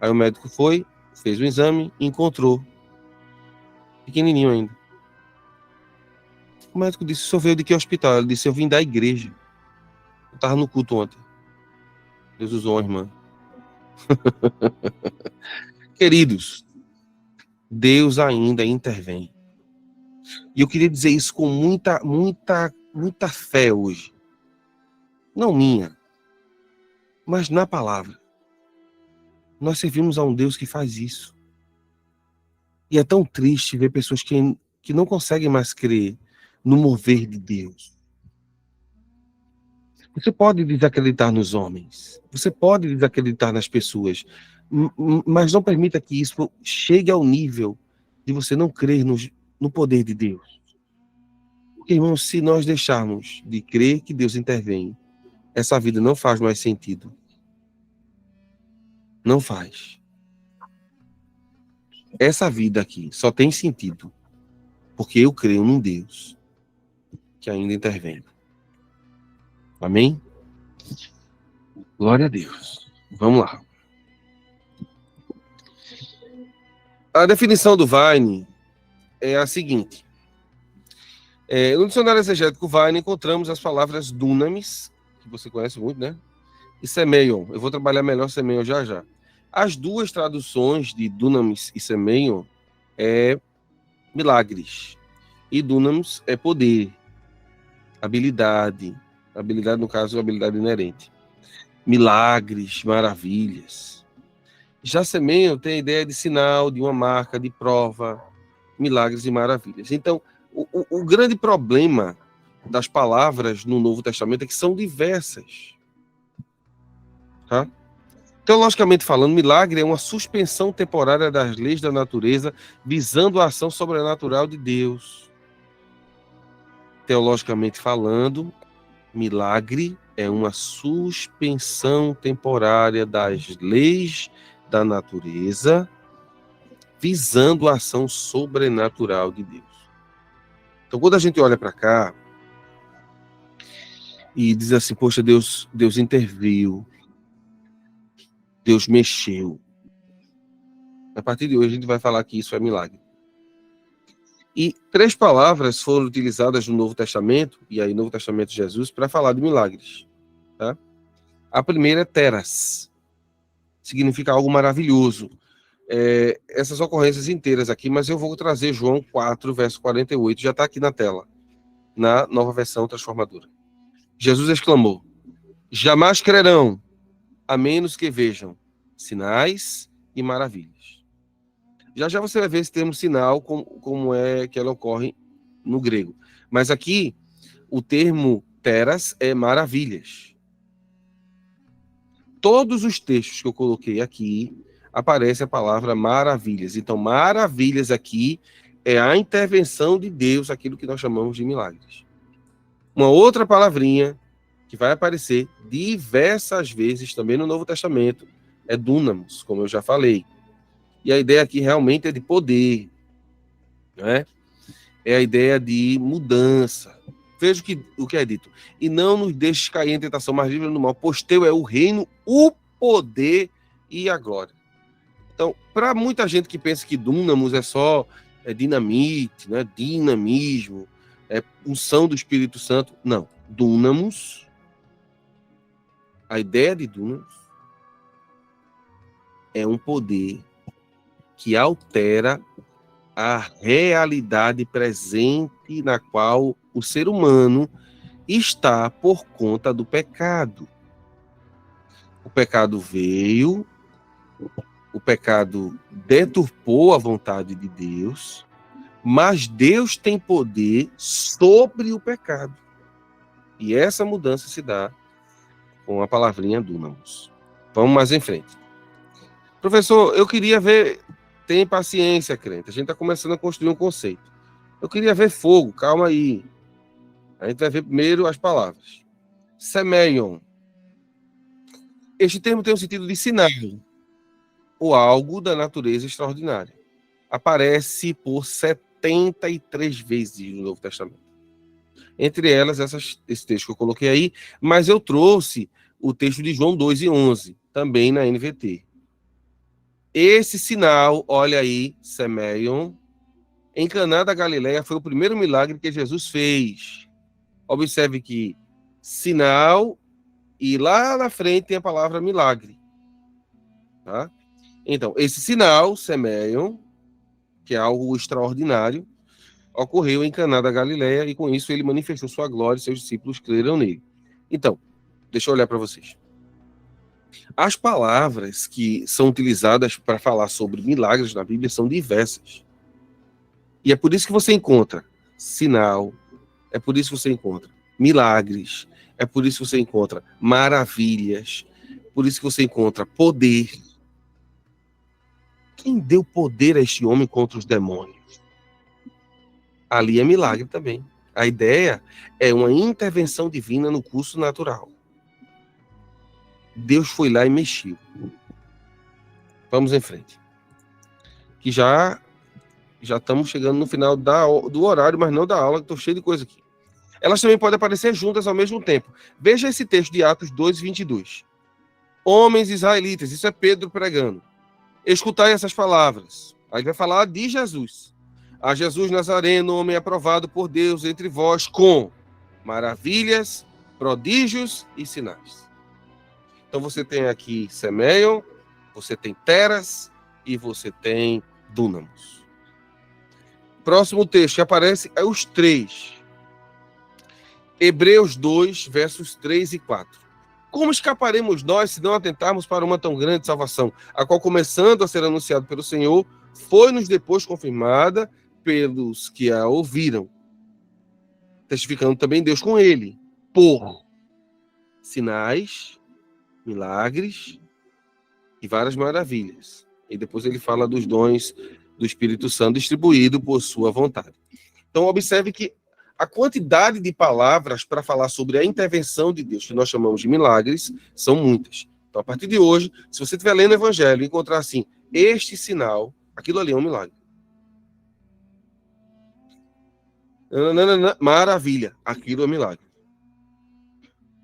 Aí o médico foi, fez o exame e encontrou. Pequenininho ainda. O médico disse, o senhor veio de que hospital? Ele disse, eu vim da igreja. Eu estava no culto ontem. Deus usou uma irmã. Queridos, Deus ainda intervém. E eu queria dizer isso com muita fé hoje. Não minha, mas na palavra. Nós servimos a um Deus que faz isso. E é tão triste ver pessoas que não conseguem mais crer no mover de Deus. Você pode desacreditar nos homens, você pode desacreditar nas pessoas, mas não permita que isso chegue ao nível de você não crer no poder de Deus. Porque, irmãos, se nós deixarmos de crer que Deus intervém, essa vida não faz mais sentido. Não faz. Essa vida aqui só tem sentido porque eu creio num Deus que ainda intervém. Amém? Glória a Deus. Vamos lá. A definição do Vine é a seguinte. No dicionário exegético Vine encontramos as palavras dunamis, que você conhece muito, né? E semeion. Eu vou trabalhar melhor semeion já já. As duas traduções de dunamis e semeion é milagres. E dunamis é poder, habilidade. Habilidade, no caso, habilidade inerente. Milagres, maravilhas. Já semeion tem a ideia de sinal, de uma marca, de prova, milagres e maravilhas. Então, o grande problema das palavras no Novo Testamento é que são diversas. Tá? Teologicamente falando, milagre é uma suspensão temporária das leis da natureza visando a ação sobrenatural de Deus. Teologicamente falando, milagre é uma suspensão temporária das leis da natureza visando a ação sobrenatural de Deus. Então, quando a gente olha para cá e diz assim, poxa, Deus interviu, Deus mexeu. A partir de hoje a gente vai falar que isso é milagre. E 3 palavras foram utilizadas no Novo Testamento, e aí Novo Testamento de Jesus, para falar de milagres. Tá? A primeira é teras. Significa algo maravilhoso. Essas ocorrências inteiras aqui, mas eu vou trazer João 4, verso 48, já está aqui na tela, na nova versão transformadora. Jesus exclamou, jamais crerão, a menos que vejam sinais e maravilhas. Já você vai ver esse termo sinal, como é que ela ocorre no grego. Mas aqui, o termo teras é maravilhas. Todos os textos que eu coloquei aqui, aparece a palavra maravilhas. Então, maravilhas aqui é a intervenção de Deus, aquilo que nós chamamos de milagres. Uma outra palavrinha que vai aparecer diversas vezes também no Novo Testamento é dunamis, como eu já falei. E a ideia aqui realmente é de poder, né? É a ideia de mudança. Veja o que é dito. E não nos deixes cair em tentação, mas livre do mal, pois teu é o reino, o poder e a glória. Então, para muita gente que pensa que dunamis é só é dinamite, né? Dinamismo, é unção do Espírito Santo. Não. Dunamus, a ideia de dunamus é um poder que altera a realidade presente na qual o ser humano está por conta do pecado. O pecado veio, o pecado deturpou a vontade de Deus, mas Deus tem poder sobre o pecado. E essa mudança se dá com a palavrinha dunamus. Vamos mais em frente. Professor, eu queria ver... Tem paciência, crente. A gente está começando a construir um conceito. Eu queria ver fogo, calma aí. A gente vai ver primeiro as palavras. Semeion. Este termo tem o sentido de sinal, ou algo da natureza extraordinária. Aparece por 73 vezes no Novo Testamento. Entre elas, esse texto que eu coloquei aí, mas eu trouxe o texto de João 2:11, também na NVT. Esse sinal, olha aí, Semeion, em Caná da Galileia, foi o primeiro milagre que Jesus fez. Observe que sinal, e lá na frente tem a palavra milagre. Tá? Então, esse sinal, Semeion, que é algo extraordinário, ocorreu em Caná da Galileia, e com isso ele manifestou sua glória e seus discípulos creram nele. Então, deixa eu olhar para vocês. As palavras que são utilizadas para falar sobre milagres na Bíblia são diversas. E é por isso que você encontra sinal, é por isso que você encontra milagres, é por isso que você encontra maravilhas, por isso que você encontra poder. Quem deu poder a este homem contra os demônios? Ali é milagre também. A ideia é uma intervenção divina no curso natural. Deus foi lá e mexeu. Vamos em frente. Que já estamos chegando no final do horário, mas não da aula, que estou cheio de coisa aqui. Elas também podem aparecer juntas ao mesmo tempo. Veja esse texto de Atos 2:22. Homens israelitas, isso é Pedro pregando. Escutai essas palavras. Aí vai falar de Jesus. A Jesus Nazareno, homem aprovado por Deus entre vós, com maravilhas, prodígios e sinais. Então você tem aqui Semeion, você tem Teras e você tem Dunamus. Próximo texto que aparece é os três. Hebreus 2, versos 3 e 4. Como escaparemos nós se não atentarmos para uma tão grande salvação, a qual, começando a ser anunciado pelo Senhor, foi-nos depois confirmada pelos que a ouviram, testificando também Deus com ele, por sinais, milagres e várias maravilhas. E depois ele fala dos dons do Espírito Santo distribuído por sua vontade. Então observe que a quantidade de palavras para falar sobre a intervenção de Deus, que nós chamamos de milagres, são muitas. Então, a partir de hoje, se você estiver lendo o Evangelho e encontrar assim, este sinal, aquilo ali é um milagre. Maravilha, aquilo é milagre.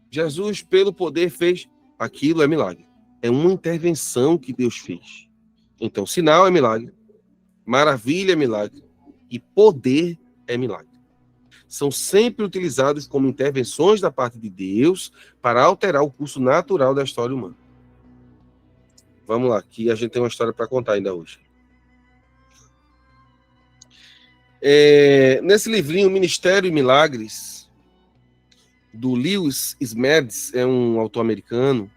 Jesus, pelo poder, fez, aquilo é milagre. É uma intervenção que Deus fez. Então, sinal é milagre, maravilha é milagre e poder é milagre. São sempre utilizados como intervenções da parte de Deus para alterar o curso natural da história humana. Vamos lá, que a gente tem uma história para contar ainda hoje. Nesse livrinho, Ministério e Milagres, do Lewis Smedes, é um autor americano,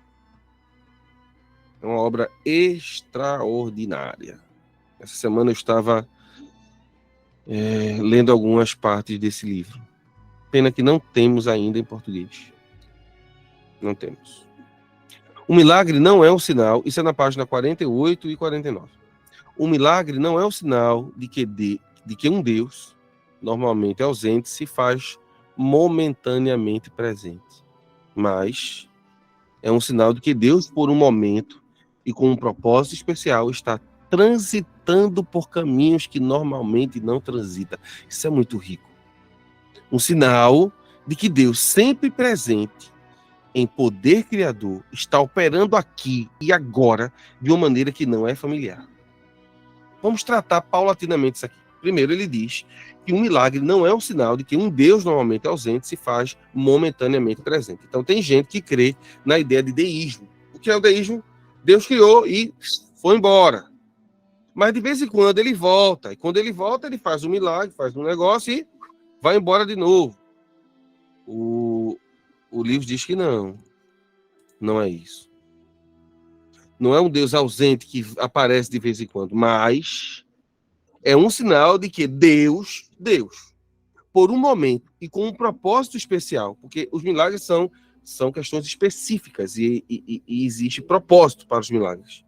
é uma obra extraordinária. Essa semana eu estava lendo algumas partes desse livro. Pena que não temos ainda em português. Não temos. O milagre não é um sinal, isso é na página 48 e 49. O milagre não é um sinal de que um Deus, normalmente ausente, se faz momentaneamente presente. Mas é um sinal de que Deus, por um momento e com um propósito especial, está transitando por caminhos que normalmente não transita. Isso é muito rico. Um sinal de que Deus, sempre presente em poder criador, está operando aqui e agora de uma maneira que não é familiar. Vamos tratar paulatinamente isso aqui. Primeiro, ele diz que um milagre não é um sinal de que um Deus normalmente ausente se faz momentaneamente presente. Então, tem gente que crê na ideia de deísmo. O que é o deísmo? Deus criou e foi embora. Mas, de vez em quando, ele volta. E quando ele volta, ele faz um milagre, faz um negócio e vai embora de novo. O livro diz que não. Não é isso. Não é um Deus ausente que aparece de vez em quando, mas é um sinal de que Deus, por um momento e com um propósito especial, porque os milagres são questões específicas e existe propósito para os milagres.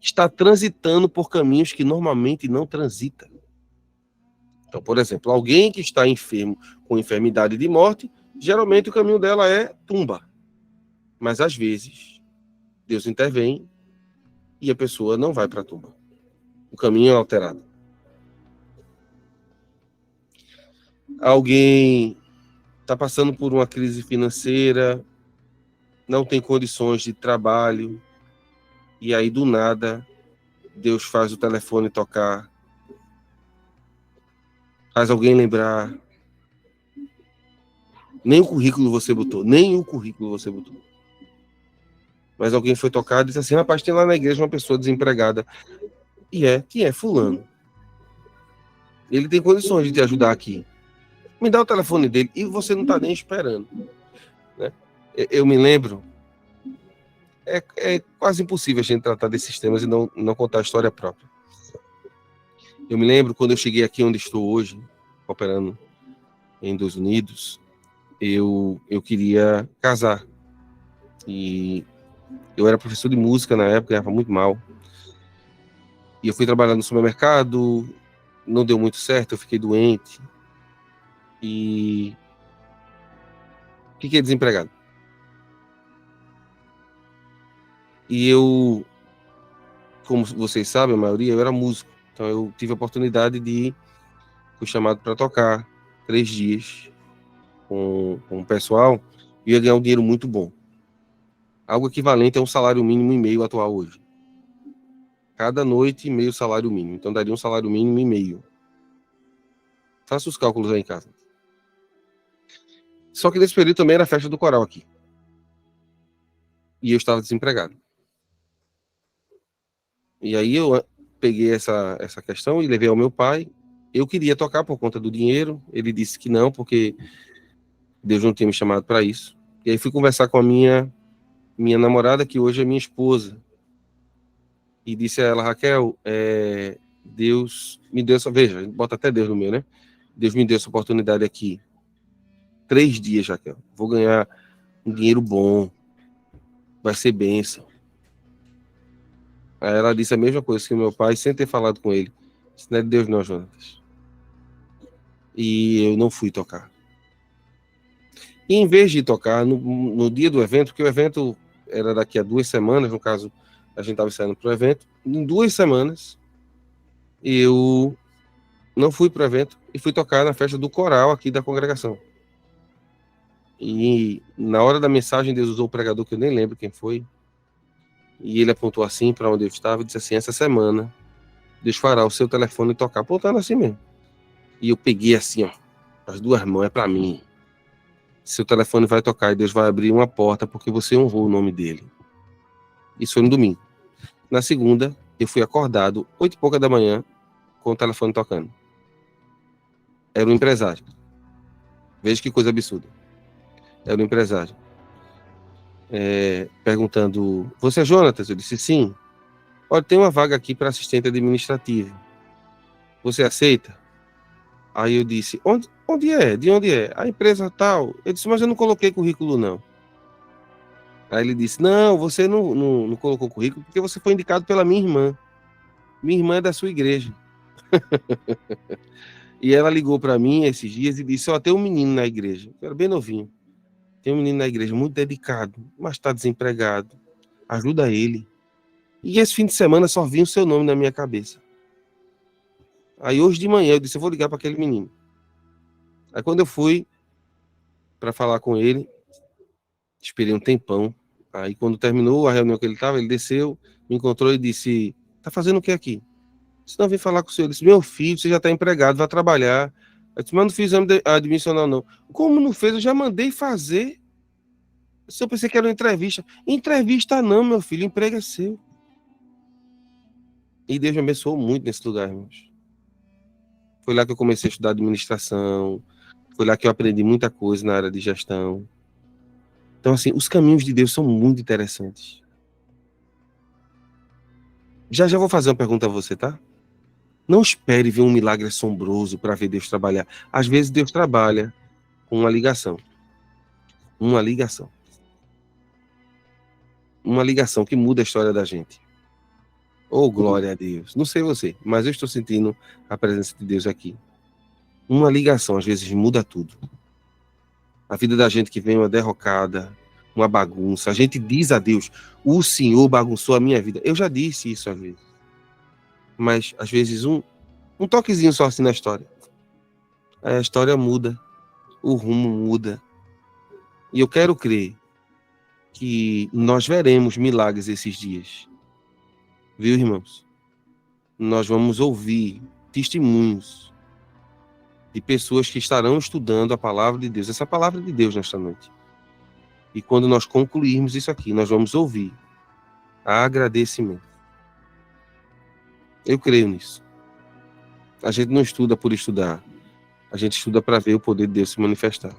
Está transitando por caminhos que normalmente não transita. Então, por exemplo, alguém que está enfermo com enfermidade de morte, geralmente o caminho dela é tumba. Mas às vezes Deus intervém e a pessoa não vai para a tumba. O caminho é alterado. Alguém está passando por uma crise financeira, não tem condições de trabalho, e aí do nada Deus faz o telefone tocar, faz alguém lembrar. Nem o currículo você botou, Mas alguém foi tocado e disse assim: rapaz, tem lá na igreja uma pessoa desempregada. Quem é fulano? Ele tem condições de te ajudar aqui. Me dá o telefone dele e você não está nem esperando. Né? Eu me lembro, é quase impossível a gente tratar desses temas e não contar a história própria. Eu me lembro quando eu cheguei aqui onde estou hoje, operando em 2 Unidos, eu queria casar. E eu era professor de música na época, ganhava muito mal. E eu fui trabalhar no supermercado, não deu muito certo, eu fiquei doente. E fiquei desempregado. E eu, como vocês sabem, a maioria, eu era músico. Então eu tive a oportunidade fui chamado para tocar 3 dias com o pessoal e ia ganhar um dinheiro muito bom. Algo equivalente a um salário mínimo e meio atual hoje. Cada noite, meio salário mínimo. Então daria um salário mínimo e meio. Faça os cálculos aí em casa. Só que nesse período também era a festa do coral aqui. E eu estava desempregado. E aí eu peguei essa questão e levei ao meu pai. Eu queria tocar por conta do dinheiro. Ele disse que não, porque Deus não tinha me chamado para isso. E aí fui conversar com a minha namorada, que hoje é minha esposa. E disse a ela: Raquel, Deus me deu essa... Veja, bota até Deus no meu, né? Deus me deu essa oportunidade aqui. 3 dias, Raquel. Vou ganhar um dinheiro bom. Vai ser bênção. Aí ela disse a mesma coisa que o meu pai, sem ter falado com ele. Isso não é de Deus não, Jonatas. E eu não fui tocar. E em vez de tocar no dia do evento, porque o evento era daqui a 2 semanas, no caso, a gente estava saindo para o evento, em 2 semanas, eu não fui para o evento e fui tocar na festa do coral aqui da congregação. E na hora da mensagem, Deus usou o pregador, que eu nem lembro quem foi, e ele apontou assim para onde eu estava e disse assim: essa semana, Deus fará o seu telefone tocar, apontando assim mesmo. E eu peguei assim, ó, as 2 mãos, é para mim. Seu telefone vai tocar e Deus vai abrir uma porta porque você honrou o nome dele. Isso foi no domingo. Na segunda, eu fui acordado, 8 e pouca da manhã, com o telefone tocando. Era um empresário. Veja que coisa absurda. Era um empresário. Perguntando: você é Jonatas? Eu disse: sim. Olha, tem uma vaga aqui para assistente administrativo. Você aceita? Aí eu disse: onde é? De onde é? A empresa tal. Eu disse: mas eu não coloquei currículo, não. Aí ele disse: não, você não colocou currículo porque você foi indicado pela minha irmã. Minha irmã é da sua igreja. E ela ligou para mim esses dias e disse: ó, tem um menino na igreja. Eu era bem novinho. Tem um menino na igreja muito dedicado, mas está desempregado. Ajuda ele. E esse fim de semana só vinha o seu nome na minha cabeça. Aí hoje de manhã eu disse: eu vou ligar para aquele menino. Aí quando eu fui para falar com ele, esperei um tempão. Aí quando terminou a reunião que ele estava, ele desceu, me encontrou e disse: tá fazendo o que aqui? Senão vem falar com o senhor, ele disse, meu filho, você já está empregado, vai trabalhar. Eu disse, mas não fiz exame admissional, não. Como não fez? Eu já mandei fazer. Se eu pensei que era uma entrevista. Entrevista não, meu filho, emprego é seu. E Deus me abençoou muito nesse lugar, irmãos. Foi lá que eu comecei a estudar administração. Foi lá que eu aprendi muita coisa na área de gestão. Então, assim, os caminhos de Deus são muito interessantes. Já vou fazer uma pergunta a você, tá? Não espere ver um milagre assombroso para ver Deus trabalhar. Às vezes Deus trabalha com uma ligação. Uma ligação. Uma ligação que muda a história da gente. Oh, glória a Deus. Não sei você, mas eu estou sentindo a presença de Deus aqui. Uma ligação, às vezes, muda tudo. A vida da gente que vem uma derrocada, uma bagunça. A gente diz a Deus, o Senhor bagunçou a minha vida. Eu já disse isso às vezes. Mas, às vezes, um toquezinho só assim na história. Aí a história muda. O rumo muda. E eu quero crer que nós veremos milagres esses dias. Viu, irmãos? Nós vamos ouvir testemunhos de pessoas que estarão estudando a palavra de Deus, essa palavra de Deus nesta noite. E quando nós concluirmos isso aqui, nós vamos ouvir agradecimento. Eu creio nisso. A gente não estuda por estudar. A gente estuda para ver o poder de Deus se manifestar.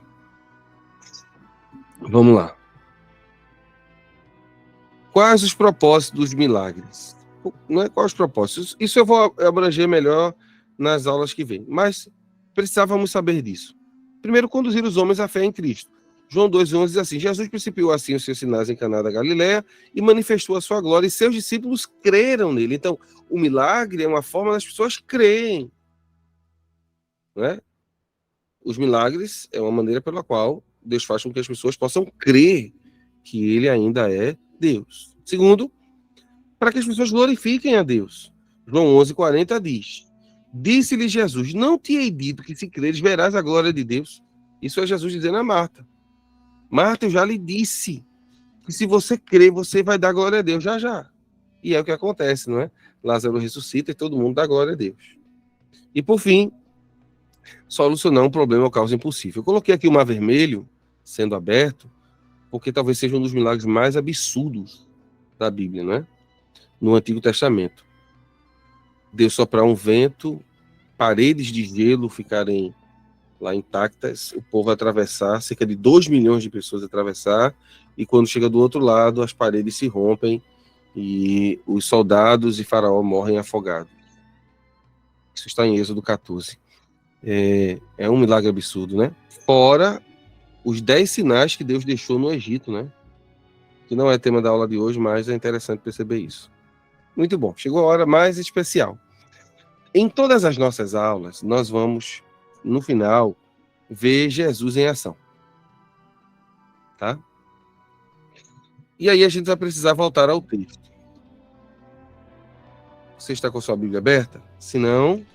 Vamos lá. Quais os propósitos dos milagres? Não é quais os propósitos. Isso eu vou abranger melhor nas aulas que vêm. Mas precisávamos saber disso. Primeiro, conduzir os homens à fé em Cristo. João 2,11 diz assim, Jesus principiou assim os seus sinais em Caná da Galileia e manifestou a sua glória e seus discípulos creram nele. Então, o milagre é uma forma das pessoas crerem. Não é? Os milagres é uma maneira pela qual Deus faz com que as pessoas possam crer que ele ainda é Deus. Segundo, para que as pessoas glorifiquem a Deus. João 11,40 diz, disse-lhe Jesus, não te hei dito que se creres verás a glória de Deus? Isso é Jesus dizendo a Marta. Marta, eu já lhe disse que se você crer, você vai dar glória a Deus já. E é o que acontece, não é? Lázaro ressuscita e todo mundo dá glória a Deus. E por fim, solucionar um problema ou causa impossível. Eu coloquei aqui o mar vermelho sendo aberto, porque talvez seja um dos milagres mais absurdos da Bíblia, né? No Antigo Testamento. Deus soprar um vento, paredes de gelo ficarem lá intactas, o povo atravessar, cerca de 2 milhões de pessoas atravessar, e quando chega do outro lado, as paredes se rompem e os soldados e Faraó morrem afogados. Isso está em Êxodo 14. É um milagre absurdo, né? Fora os 10 sinais que Deus deixou no Egito, né? Que não é tema da aula de hoje, mas é interessante perceber isso. Muito bom, chegou a hora mais especial. Em todas as nossas aulas, nós vamos, no final, ver Jesus em ação. Tá? E aí a gente vai precisar voltar ao texto. Você está com a sua Bíblia aberta? Se não,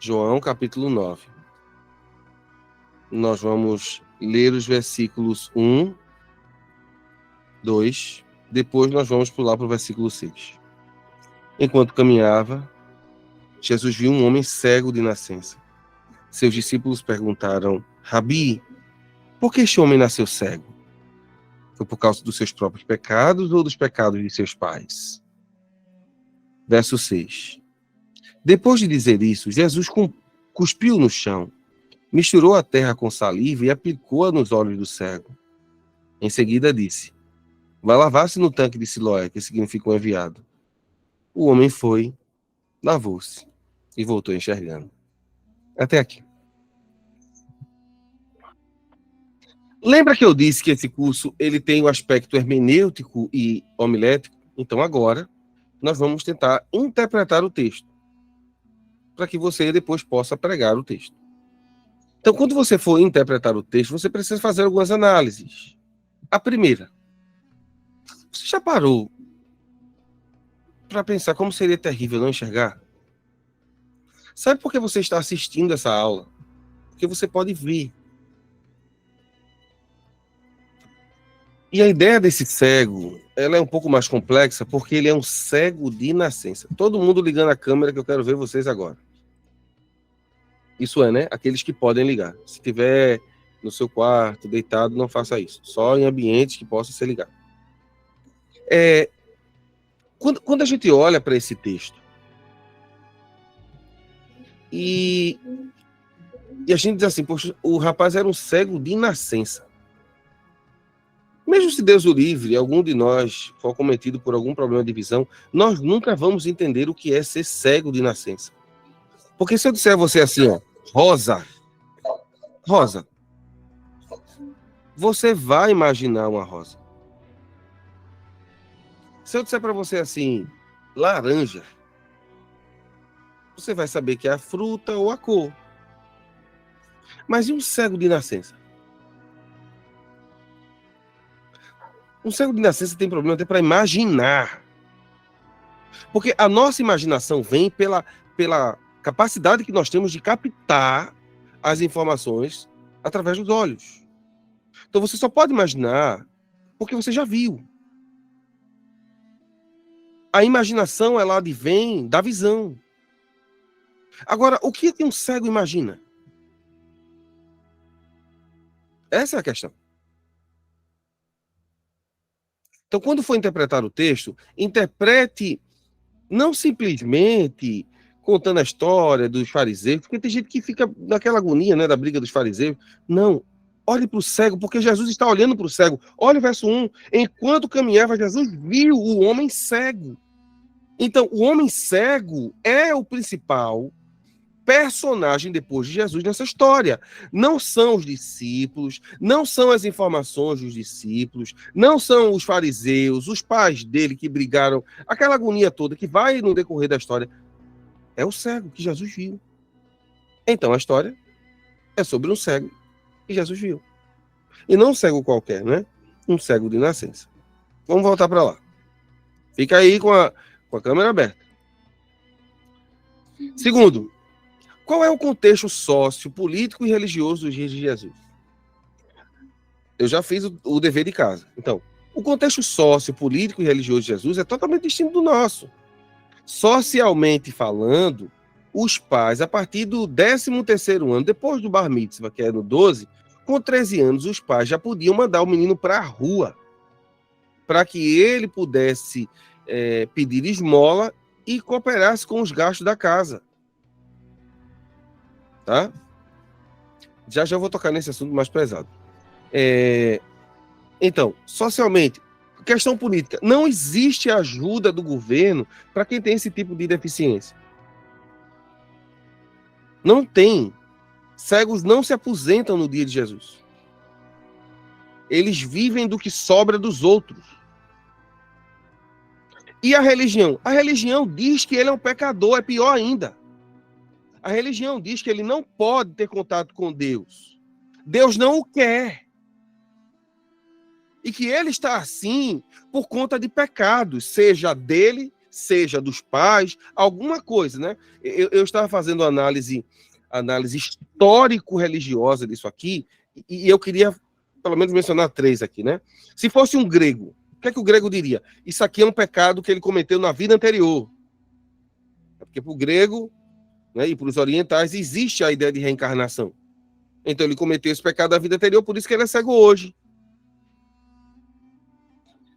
João capítulo 9. Nós vamos ler os versículos 1, 2, depois nós vamos pular para o versículo 6. Enquanto caminhava, Jesus viu um homem cego de nascença. Seus discípulos perguntaram, Rabi, por que este homem nasceu cego? Foi por causa dos seus próprios pecados ou dos pecados de seus pais? Verso 6. Depois de dizer isso, Jesus cuspiu no chão, misturou a terra com saliva e aplicou-a nos olhos do cego. Em seguida disse, vai lavar-se no tanque de Siloé, que significa um enviado. O homem foi, lavou-se e voltou enxergando. Até aqui. Lembra que eu disse que esse curso ele tem o aspecto hermenêutico e homilético? Então agora nós vamos tentar interpretar o texto para que você depois possa pregar o texto. Então, quando você for interpretar o texto, você precisa fazer algumas análises. A primeira, você já parou para pensar como seria terrível não enxergar? Sabe por que você está assistindo essa aula? Porque você pode ver. E a ideia desse cego, ela é um pouco mais complexa, porque ele é um cego de nascença. Todo mundo ligando a câmera, que eu quero ver vocês agora. Isso é, né? Aqueles que podem ligar. Se tiver no seu quarto, deitado, não faça isso. Só em ambientes que possam ser ligados. Quando a gente olha para esse texto, e a gente diz assim, poxa, o rapaz era um cego de nascença. Mesmo se Deus o livre, algum de nós for cometido por algum problema de visão, nós nunca vamos entender o que é ser cego de nascença. Porque se eu disser a você assim, ó, Rosa, você vai imaginar uma rosa. Se eu disser para você assim, laranja, você vai saber que é a fruta ou a cor. Mas e um cego de nascença? Um cego de nascença tem problema até para imaginar. Porque a nossa imaginação vem pela capacidade que nós temos de captar as informações através dos olhos. Então você só pode imaginar porque você já viu. A imaginação, ela advém da visão. Agora, o que um cego imagina? Essa é a questão. Então, quando for interpretar o texto, interprete não simplesmente contando a história dos fariseus, porque tem gente que fica naquela agonia, né, da briga dos fariseus. Não. Olhe para o cego, porque Jesus está olhando para o cego. Olha o verso 1. Enquanto caminhava, Jesus viu o homem cego. Então, o homem cego é o principal personagem depois de Jesus nessa história. Não são os discípulos, não são as informações dos discípulos, não são os fariseus, os pais dele que brigaram, aquela agonia toda que vai no decorrer da história. É o cego que Jesus viu. Então a história é sobre um cego que Jesus viu. E não um cego qualquer, né? Um cego de nascença. Vamos voltar para lá. Fica aí com a câmera aberta. Segundo, qual é o contexto sócio, político e religioso dos dias de Jesus? Eu já fiz o dever de casa. Então, o contexto sócio, político e religioso de Jesus é totalmente distinto do nosso. Socialmente falando, os pais, a partir do 13º ano, depois do Bar Mitzvah, que é no 12, com 13 anos, os pais já podiam mandar o menino para a rua, para que ele pudesse pedir esmola e cooperasse com os gastos da casa. Tá? Já vou tocar nesse assunto mais pesado. Então, socialmente, questão política, não existe ajuda do governo para quem tem esse tipo de deficiência. Não tem. Cegos não se aposentam no dia de Jesus. Eles vivem do que sobra dos outros. E a religião? A religião diz que ele é um pecador, é pior ainda. A religião diz que ele não pode ter contato com Deus. Deus não o quer. E que ele está assim por conta de pecados, seja dele, seja dos pais, alguma coisa, né? Eu estava fazendo análise histórico-religiosa disso aqui, e eu queria, pelo menos, mencionar 3 aqui, né? Se fosse um grego, o que é que o grego diria? Isso aqui é um pecado que ele cometeu na vida anterior. Porque para o grego, né, e para os orientais, existe a ideia de reencarnação. Então ele cometeu esse pecado da vida anterior, por isso que ele é cego hoje.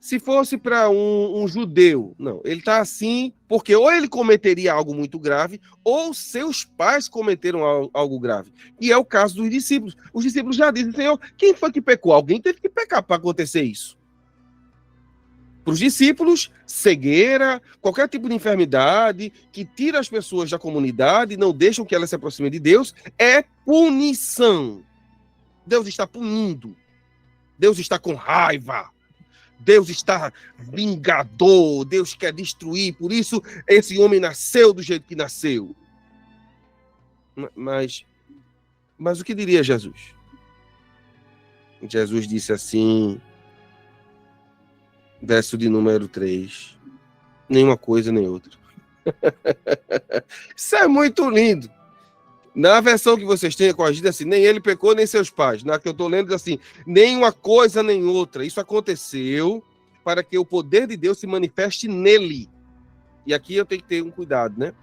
Se fosse para um judeu, não, ele está assim porque ou ele cometeria algo muito grave, ou seus pais cometeram algo grave. E é o caso dos discípulos. Os discípulos já dizem, Senhor, quem foi que pecou? Alguém teve que pecar para acontecer isso. Para os discípulos, cegueira, qualquer tipo de enfermidade que tira as pessoas da comunidade, não deixam que elas se aproximem de Deus, é punição. Deus está punindo. Deus está com raiva. Deus está vingador, Deus quer destruir, por isso esse homem nasceu do jeito que nasceu. Mas o que diria Jesus? Jesus disse assim, verso de número 3, nenhuma coisa nem outra. Isso é muito lindo. Na versão que vocês têm, corrigida assim, nem ele pecou, nem seus pais. Na que eu estou lendo, diz assim, nem uma coisa, nem outra. Isso aconteceu para que o poder de Deus se manifeste nele. E aqui eu tenho que ter um cuidado, né?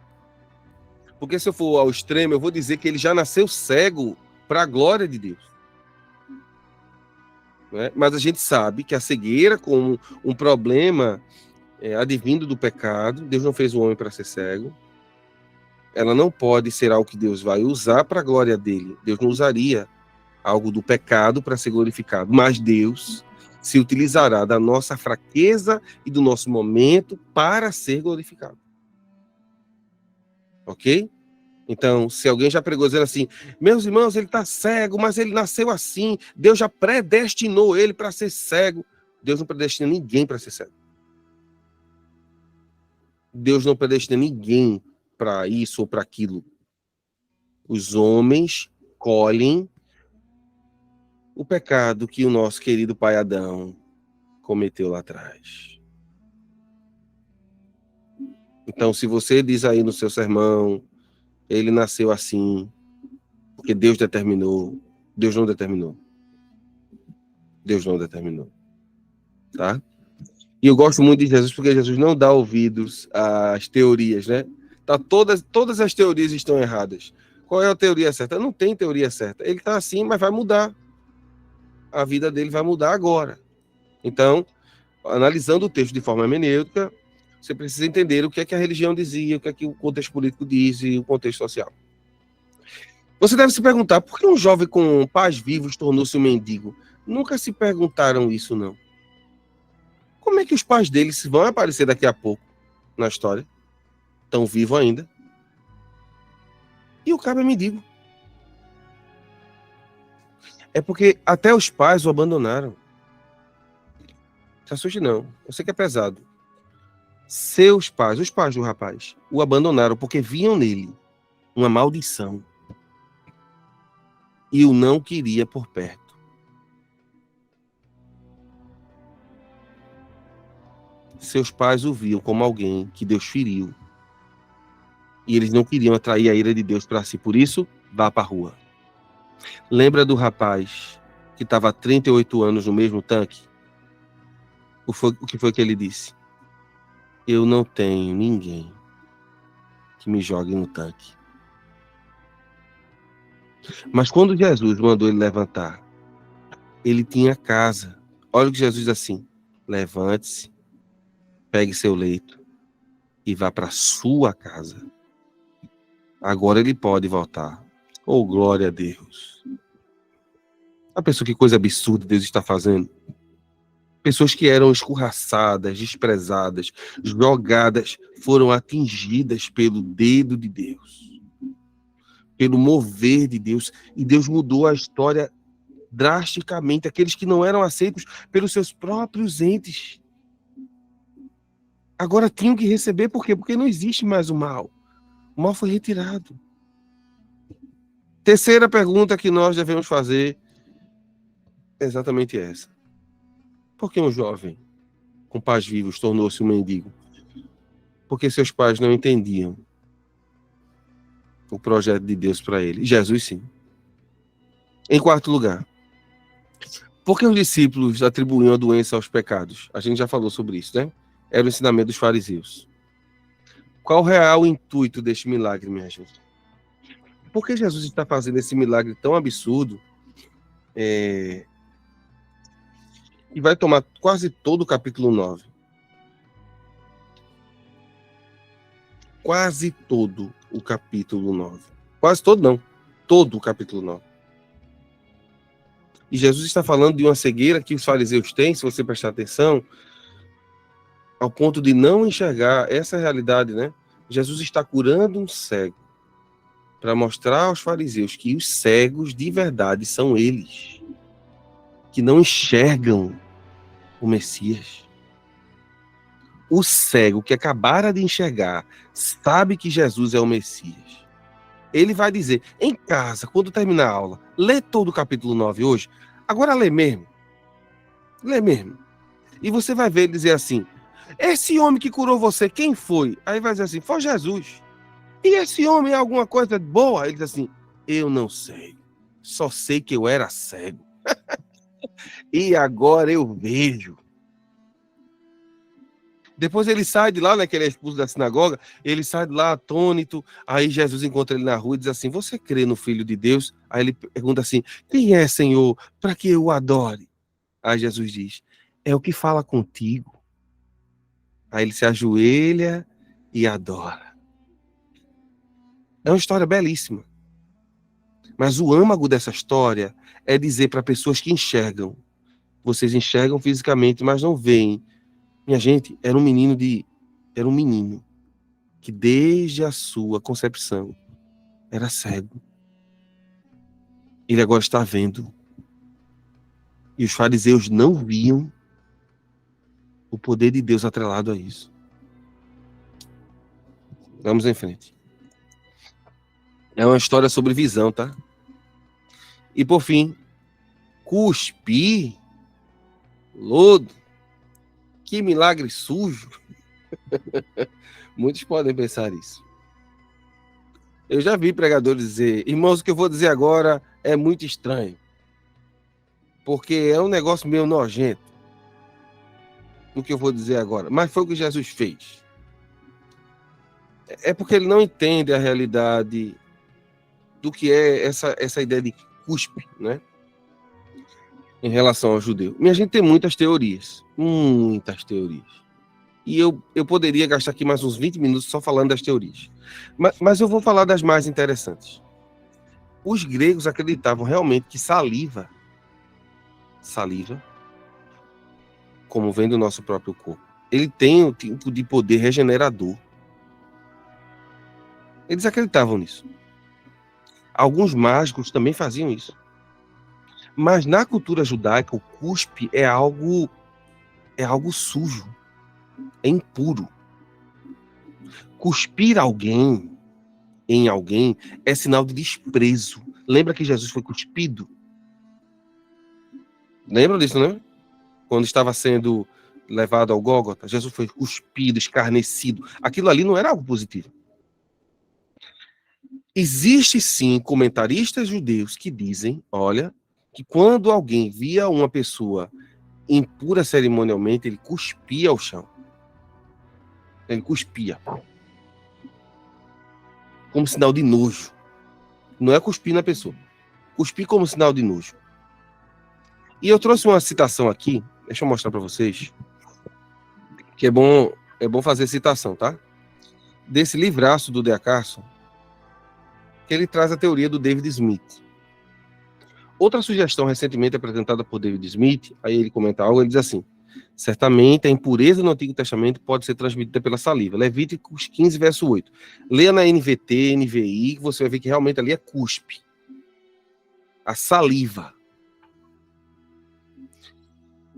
Porque se eu for ao extremo, eu vou dizer que ele já nasceu cego para a glória de Deus. Né? Mas a gente sabe que a cegueira, como um problema advindo do pecado, Deus não fez o homem para ser cego. Ela não pode ser algo que Deus vai usar para a glória dele. Deus não usaria algo do pecado para ser glorificado, mas Deus se utilizará da nossa fraqueza e do nosso momento para ser glorificado. Ok? Então, se alguém já pregou dizendo assim, meus irmãos, ele está cego, mas ele nasceu assim, Deus já predestinou ele para ser cego. Deus não predestina ninguém para ser cego. Deus não predestina ninguém para isso ou para aquilo. Os homens colhem o pecado que o nosso querido pai Adão cometeu lá atrás. Então, se você diz aí no seu sermão, ele nasceu assim, porque Deus determinou, Deus não determinou. Deus não determinou. Tá? E eu gosto muito de Jesus, porque Jesus não dá ouvidos às teorias, né? Tá, todas as teorias estão erradas. Qual é a teoria certa? Não tem teoria certa. Ele está assim, mas vai mudar. A vida dele vai mudar agora. Então, analisando o texto de forma hermenêutica, você precisa entender o que é que a religião dizia, o que é que o contexto político diz e o contexto social. Você deve se perguntar, por que um jovem com pais vivos tornou-se um mendigo? Nunca se perguntaram isso, não. Como é que os pais deles vão aparecer daqui a pouco na história? Estão vivos ainda. E o cara é mendigo. É porque até os pais o abandonaram. Se assuste não. Eu sei que é pesado. Seus pais, os pais do rapaz, o abandonaram porque viam nele uma maldição. E o não queria por perto. Seus pais o viam como alguém que Deus feriu. E eles não queriam atrair a ira de Deus para si. Por isso, vá para a rua. Lembra do rapaz que estava há 38 anos no mesmo tanque? O que foi que ele disse? Eu não tenho ninguém que me jogue no tanque. Mas quando Jesus mandou ele levantar, ele tinha casa. Olha o que Jesus diz assim: levante-se, pegue seu leito e vá para sua casa. Agora ele pode voltar. Oh, glória a Deus. A pessoa, que coisa absurda Deus está fazendo. Pessoas que eram escorraçadas, desprezadas, jogadas, foram atingidas pelo dedo de Deus, pelo mover de Deus, e Deus mudou a história drasticamente. Aqueles que não eram aceitos pelos seus próprios entes, agora tinham que receber. Por quê? Porque não existe mais o mal. O mal foi retirado. Terceira pergunta que nós devemos fazer é exatamente essa. Por que um jovem com pais vivos tornou-se um mendigo? Porque seus pais não entendiam o projeto de Deus para ele. Jesus, sim. Em quarto lugar, por que os discípulos atribuíam a doença aos pecados? A gente já falou sobre isso, né? Era o ensinamento dos fariseus. Qual o real intuito deste milagre, minha gente? Por que Jesus está fazendo esse milagre tão absurdo? E vai tomar quase todo o capítulo 9. Quase todo o capítulo 9. Quase todo não. Todo o capítulo 9. E Jesus está falando de uma cegueira que os fariseus têm, se você prestar atenção, ao ponto de não enxergar essa realidade, né? Jesus está curando um cego para mostrar aos fariseus que os cegos de verdade são eles, que não enxergam o Messias. O cego que acabara de enxergar sabe que Jesus é o Messias. Ele vai dizer, em casa, quando terminar a aula, lê todo o capítulo 9 hoje, agora lê mesmo. Lê mesmo. E você vai ver ele dizer assim, esse homem que curou você, quem foi? Aí vai dizer assim, foi Jesus. E esse homem é alguma coisa boa? Ele diz assim, eu não sei. Só sei que eu era cego. E agora eu vejo. Depois ele sai de lá, né, que ele é expulso da sinagoga, ele sai de lá atônito, aí Jesus encontra ele na rua e diz assim, você crê no Filho de Deus? Aí ele pergunta assim, quem é, Senhor, para que eu o adore? Aí Jesus diz, é o que fala contigo. Aí ele se ajoelha e adora. É uma história belíssima. Mas o âmago dessa história é dizer para pessoas que enxergam. Vocês enxergam fisicamente, mas não veem. Minha gente, era um menino que desde a sua concepção era cego. Ele agora está vendo. E os fariseus não viam o poder de Deus atrelado a isso. Vamos em frente. É uma história sobre visão, tá? E por fim, cuspir lodo. Que milagre sujo. Muitos podem pensar isso. Eu já vi pregadores dizer, irmãos, o que eu vou dizer agora é muito estranho. Porque é um negócio meio nojento. O que eu vou dizer agora. Mas foi o que Jesus fez. É porque ele não entende a realidade do que é essa ideia de cuspe, né? Em relação ao judeu. Minha gente tem muitas teorias. Muitas teorias. E eu poderia gastar aqui mais uns 20 minutos só falando das teorias. Mas eu vou falar das mais interessantes. Os gregos acreditavam realmente que saliva, como vem do nosso próprio corpo, ele tem um tipo de poder regenerador. Eles acreditavam nisso. Alguns mágicos também faziam isso. Mas na cultura judaica, o cuspe é algo sujo, é impuro. Cuspir em alguém é sinal de desprezo. Lembra que Jesus foi cuspido? Lembra disso, né? Quando estava sendo levado ao Gólgota, Jesus foi cuspido, escarnecido. Aquilo ali não era algo positivo. Existe sim comentaristas judeus que dizem, olha, que quando alguém via uma pessoa impura cerimonialmente, ele cuspia ao chão. Ele cuspia. Como sinal de nojo. Não é cuspir na pessoa. Cuspir como sinal de nojo. E eu trouxe uma citação aqui, deixa eu mostrar para vocês, que é bom fazer citação, tá? Desse livraço do D.A. Carson, que ele traz a teoria do David Smith. Outra sugestão recentemente apresentada por David Smith, aí ele comenta algo, ele diz assim, certamente a impureza no Antigo Testamento pode ser transmitida pela saliva. Levíticos 15, verso 8. Leia na NVT, NVI, que você vai ver que realmente ali é cuspe. A saliva.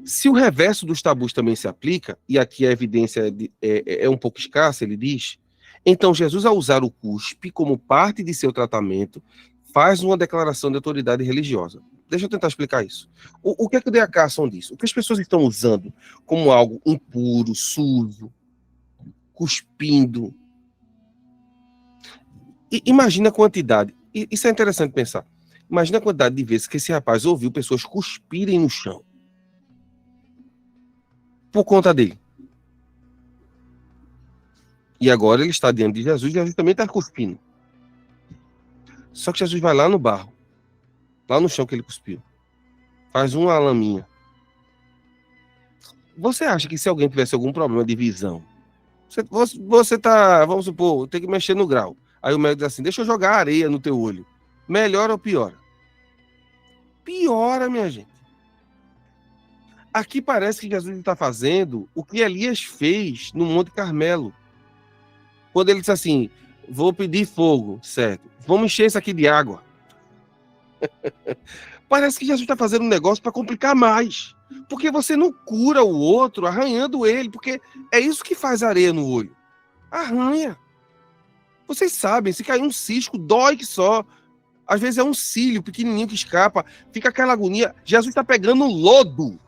Se o reverso dos tabus também se aplica, e aqui a evidência é um pouco escassa, ele diz, então Jesus, ao usar o cuspe como parte de seu tratamento, faz uma declaração de autoridade religiosa. Deixa eu tentar explicar isso. O que é que o D.A. Carson diz? O que as pessoas estão usando como algo impuro, sujo, cuspindo. E imagina a quantidade. Isso é interessante pensar. Imagina a quantidade de vezes que esse rapaz ouviu pessoas cuspirem no chão. Por conta dele. E agora ele está diante de Jesus e Jesus também está cuspindo. Só que Jesus vai lá no barro. Lá no chão que ele cuspiu. Faz uma laminha. Você acha que se alguém tivesse algum problema de visão, você tá, vamos supor, tem que mexer no grau. Aí o médico diz assim, deixa eu jogar areia no teu olho. Melhora ou piora? Piora, minha gente. Aqui parece que Jesus está fazendo o que Elias fez no Monte Carmelo. Quando ele disse assim, vou pedir fogo, certo? Vamos encher isso aqui de água. Parece que Jesus está fazendo um negócio para complicar mais. Porque você não cura o outro arranhando ele, porque é isso que faz areia no olho. Arranha. Vocês sabem, se cair um cisco, dói que só. Às vezes é um cílio pequenininho que escapa, fica aquela agonia. Jesus está pegando lodo.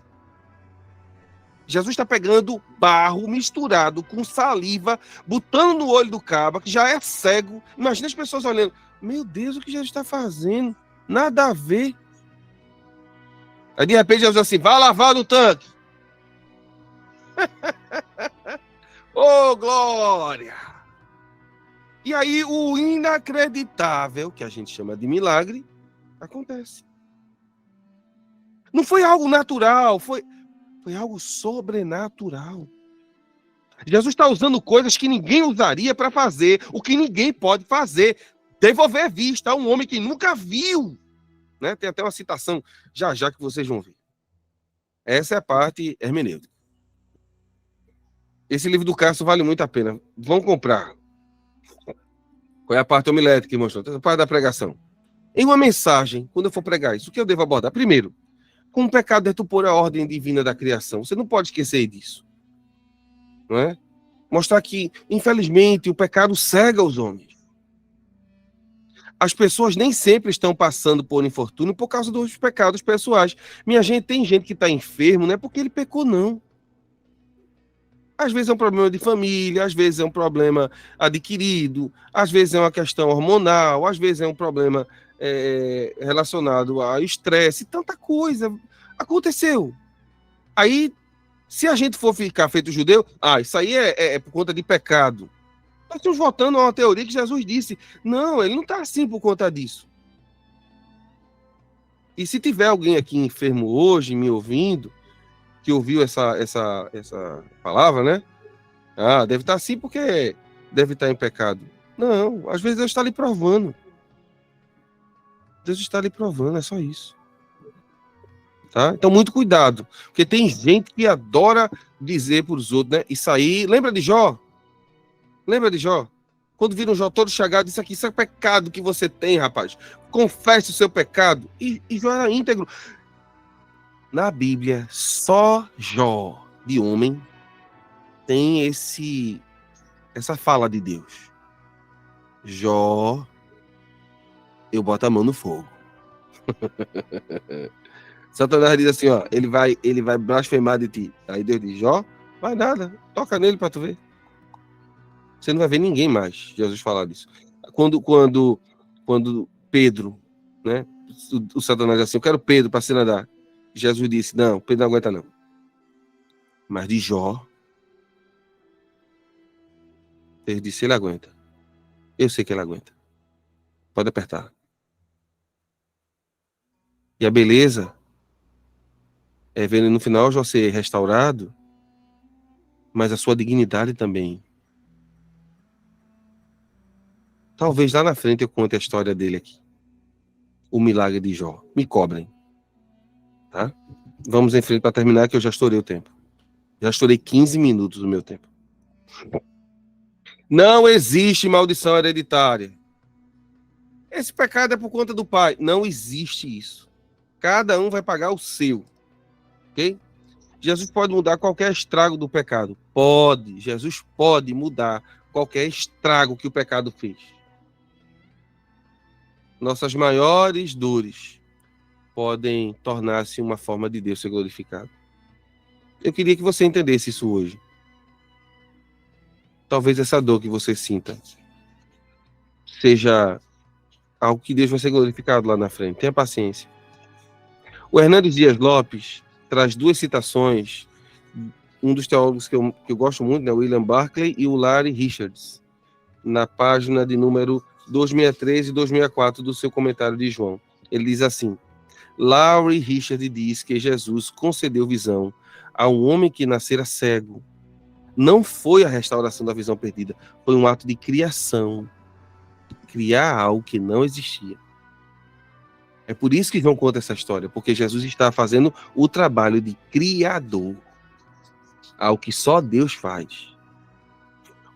Jesus está pegando barro misturado com saliva, botando no olho do cabra, que já é cego. Imagina as pessoas olhando. Meu Deus, o que Jesus está fazendo? Nada a ver. Aí, de repente, Jesus diz assim, vai lavar no tanque. Ô, glória! E aí, o inacreditável, que a gente chama de milagre, acontece. Não foi algo natural, foi algo sobrenatural. Jesus está usando coisas que ninguém usaria para fazer, o que ninguém pode fazer. Devolver vista a um homem que nunca viu. Né? Tem até uma citação, já que vocês vão ver. Essa é a parte hermenêutica. Esse livro do Cássio vale muito a pena. Vão comprar. Qual é a parte homilética, irmão? A parte da pregação. Em uma mensagem, quando eu for pregar isso, o que eu devo abordar? Primeiro, como o pecado detupor a ordem divina da criação. Você não pode esquecer disso. Não é? Mostrar que, infelizmente, o pecado cega os homens. As pessoas nem sempre estão passando por infortúnio por causa dos pecados pessoais. Minha gente, tem gente que está enfermo, não é porque ele pecou, não. Às vezes é um problema de família, às vezes é um problema adquirido, às vezes é uma questão hormonal, às vezes é um problema relacionado a estresse, tanta coisa. Aconteceu. Aí, se a gente for ficar feito judeu, isso aí é por conta de pecado. Nós estamos voltando a uma teoria que Jesus disse. Não, ele não está assim por conta disso. E se tiver alguém aqui enfermo hoje, me ouvindo, que ouviu essa palavra, né? Deve estar assim porque deve estar em pecado. Não, às vezes Deus está lhe provando. Deus está lhe provando, é só isso. Tá? Então, muito cuidado. Porque tem gente que adora dizer para os outros, né? Isso aí, lembra de Jó? Lembra de Jó? Quando viram Jó todo chagado, isso é pecado que você tem, rapaz. Confesse o seu pecado. E Jó era íntegro. Na Bíblia, só Jó, de homem, tem essa fala de Deus. Jó, eu boto a mão no fogo. Satanás diz assim, ó, ele vai blasfemar de ti. Aí Deus diz, Jó, vai nada, toca nele para tu ver. Você não vai ver ninguém mais, Jesus falar disso. Quando Pedro, né, o Satanás diz assim, eu quero Pedro para se nadar. Jesus disse, não, Pedro não aguenta não. Mas de Jó, Deus disse, ele aguenta. Eu sei que ele aguenta. Pode apertar. E a beleza é ver no final Jó ser restaurado, mas a sua dignidade também. Talvez lá na frente eu conte a história dele aqui. O milagre de Jó. Me cobrem. Tá? Vamos em frente para terminar, que eu já estourei o tempo. Já estourei 15 minutos do meu tempo. Não existe maldição hereditária. Esse pecado é por conta do pai. Não existe isso. Cada um vai pagar o seu. Ok? Jesus pode mudar qualquer estrago do pecado. Pode. Jesus pode mudar qualquer estrago que o pecado fez. Nossas maiores dores podem tornar-se uma forma de Deus ser glorificado. Eu queria que você entendesse isso hoje. Talvez essa dor que você sinta seja algo que Deus vai ser glorificado lá na frente. Tenha paciência. O Hernandes Dias Lopes traz duas citações, um dos teólogos que eu gosto muito, né, William Barclay e o Larry Richards, na página de número 263 e 264 do seu comentário de João. Ele diz assim, Larry Richards diz que Jesus concedeu visão a um homem que nascera cego. Não foi a restauração da visão perdida, foi um ato de criação. Criar algo que não existia. É por isso que João conta essa história, porque Jesus está fazendo o trabalho de criador, algo que só Deus faz.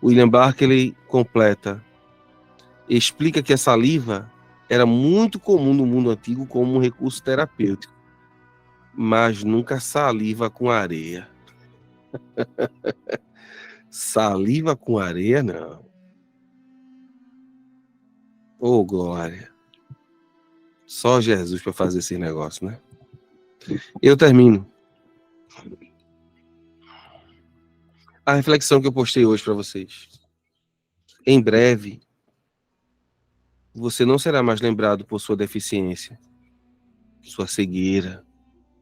William Barclay completa, explica que a saliva era muito comum no mundo antigo como um recurso terapêutico, mas nunca saliva com areia. Saliva com areia, não. Oh, glória. Só Jesus para fazer esse negócio, né? Eu termino. A reflexão que eu postei hoje para vocês. Em breve, você não será mais lembrado por sua deficiência, sua cegueira,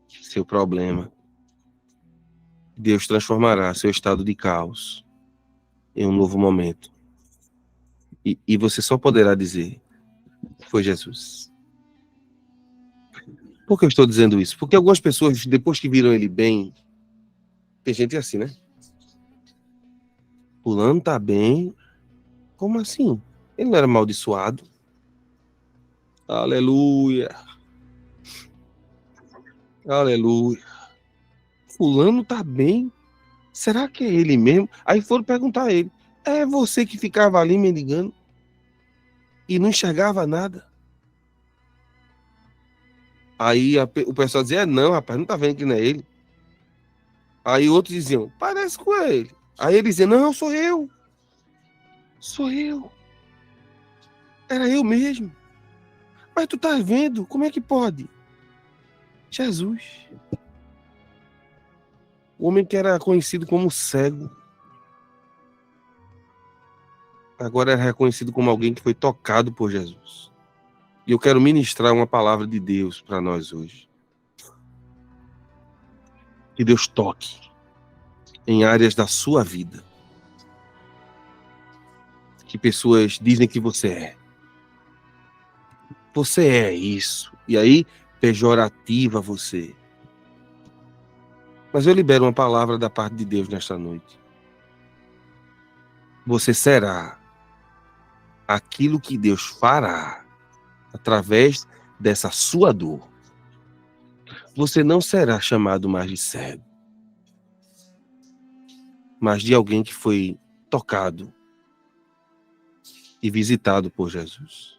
seu problema. Deus transformará seu estado de caos em um novo momento. E você só poderá dizer: foi Jesus. Por que eu estou dizendo isso? Porque algumas pessoas, depois que viram ele bem, tem gente assim, né? Fulano tá bem. Como assim? Ele não era amaldiçoado. Aleluia. Aleluia. Fulano tá bem. Será que é ele mesmo? Aí foram perguntar a ele: é você que ficava ali mendigando e não enxergava nada? Aí o pessoal dizia: não, rapaz, não tá vendo que não é ele. Aí outros diziam: parece com ele. Aí ele dizia: não, sou eu. Sou eu. Era eu mesmo. Mas tu tá vendo? Como é que pode? Jesus. O homem que era conhecido como cego, agora é reconhecido como alguém que foi tocado por Jesus. E eu quero ministrar uma palavra de Deus para nós hoje. Que Deus toque em áreas da sua vida que pessoas dizem que você é. Você é isso. E aí, pejorativa você. Mas eu libero uma palavra da parte de Deus nesta noite. Você será aquilo que Deus fará através dessa sua dor. Você não será chamado mais de cego, mas de alguém que foi tocado e visitado por Jesus.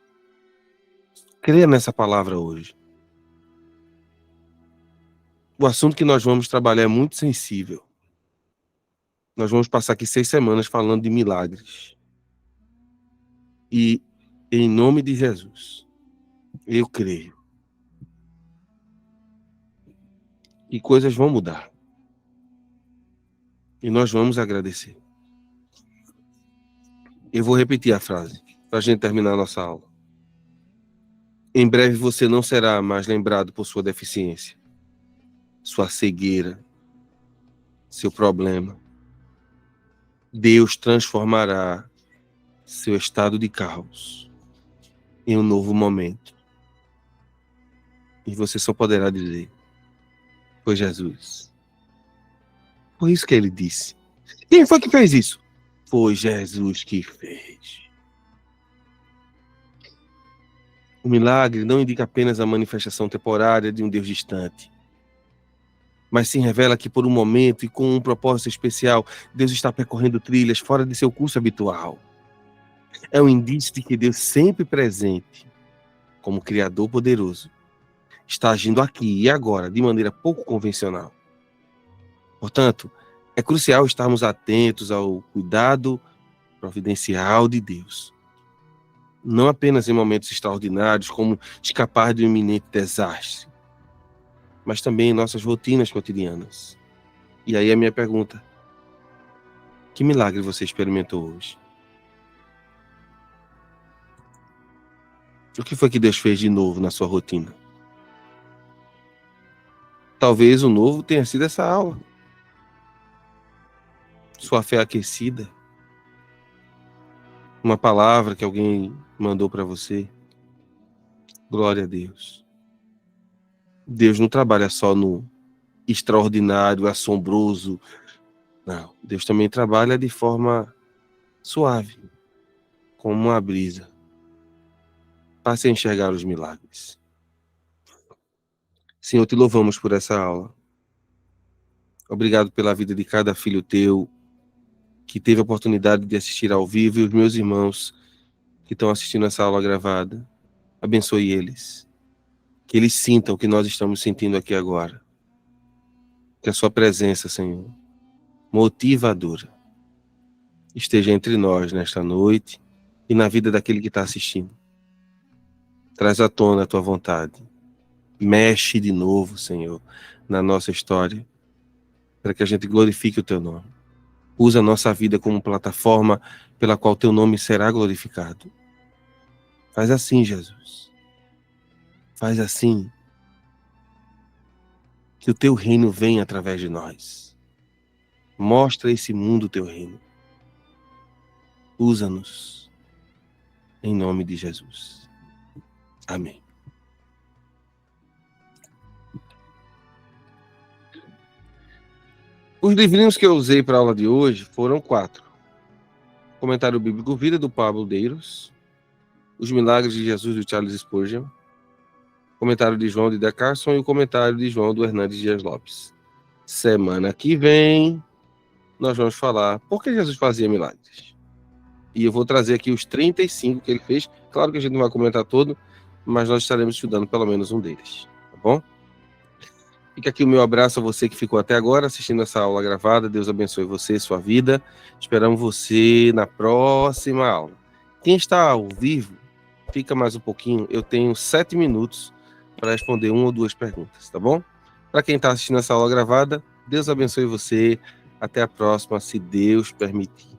Creia nessa palavra hoje. O assunto que nós vamos trabalhar é muito sensível. Nós vamos passar aqui 6 semanas falando de milagres. E, em nome de Jesus, eu creio que coisas vão mudar. E nós vamos agradecer. Eu vou repetir a frase, para a gente terminar a nossa aula. Em breve você não será mais lembrado por sua deficiência, sua cegueira, seu problema. Deus transformará seu estado de caos em um novo momento. E você só poderá dizer: foi Jesus. Foi isso que ele disse. Quem foi que fez isso? Foi Jesus que fez. O milagre não indica apenas a manifestação temporária de um Deus distante, mas se revela que por um momento e com um propósito especial, Deus está percorrendo trilhas fora de seu curso habitual. É um indício de que Deus, sempre presente, como Criador poderoso, está agindo aqui e agora de maneira pouco convencional. Portanto, é crucial estarmos atentos ao cuidado providencial de Deus. Não apenas em momentos extraordinários, como escapar de um iminente desastre, mas também em nossas rotinas cotidianas. E aí a minha pergunta: que milagre você experimentou hoje? O que foi que Deus fez de novo na sua rotina? Talvez o novo tenha sido essa aula. Sua fé aquecida. Uma palavra que alguém mandou para você. Glória a Deus. Deus não trabalha só no extraordinário, assombroso. Não, Deus também trabalha de forma suave, como uma brisa. Passe a enxergar os milagres. Senhor, te louvamos por essa aula. Obrigado pela vida de cada filho teu que teve a oportunidade de assistir ao vivo, e os meus irmãos que estão assistindo essa aula gravada. Abençoe eles. Que eles sintam o que nós estamos sentindo aqui agora. Que a sua presença, Senhor, motivadora, esteja entre nós nesta noite e na vida daquele que está assistindo. Traz à tona a tua vontade. Mexe de novo, Senhor, na nossa história, para que a gente glorifique o teu nome. Usa a nossa vida como plataforma pela qual teu nome será glorificado. Faz assim, Jesus. Faz assim. Que o teu reino venha através de nós. Mostra a esse mundo o teu reino. Usa-nos. Em nome de Jesus. Amém. Os livrinhos que eu usei para a aula de hoje foram 4. Comentário Bíblico Vida, do Pablo Deiros. Os Milagres de Jesus, do Charles Spurgeon. Comentário de João de Da Carson e o comentário de João do Hernandes Dias Lopes. Semana que vem, nós vamos falar por que Jesus fazia milagres. E eu vou trazer aqui os 35 que ele fez. Claro que a gente não vai comentar todo, mas nós estaremos estudando pelo menos um deles. Tá bom? Fica aqui o meu abraço a você que ficou até agora assistindo essa aula gravada. Deus abençoe você e sua vida. Esperamos você na próxima aula. Quem está ao vivo, fica mais um pouquinho. Eu tenho 7 minutos para responder 1 ou 2 perguntas, tá bom? Para quem está assistindo essa aula gravada, Deus abençoe você. Até a próxima, se Deus permitir.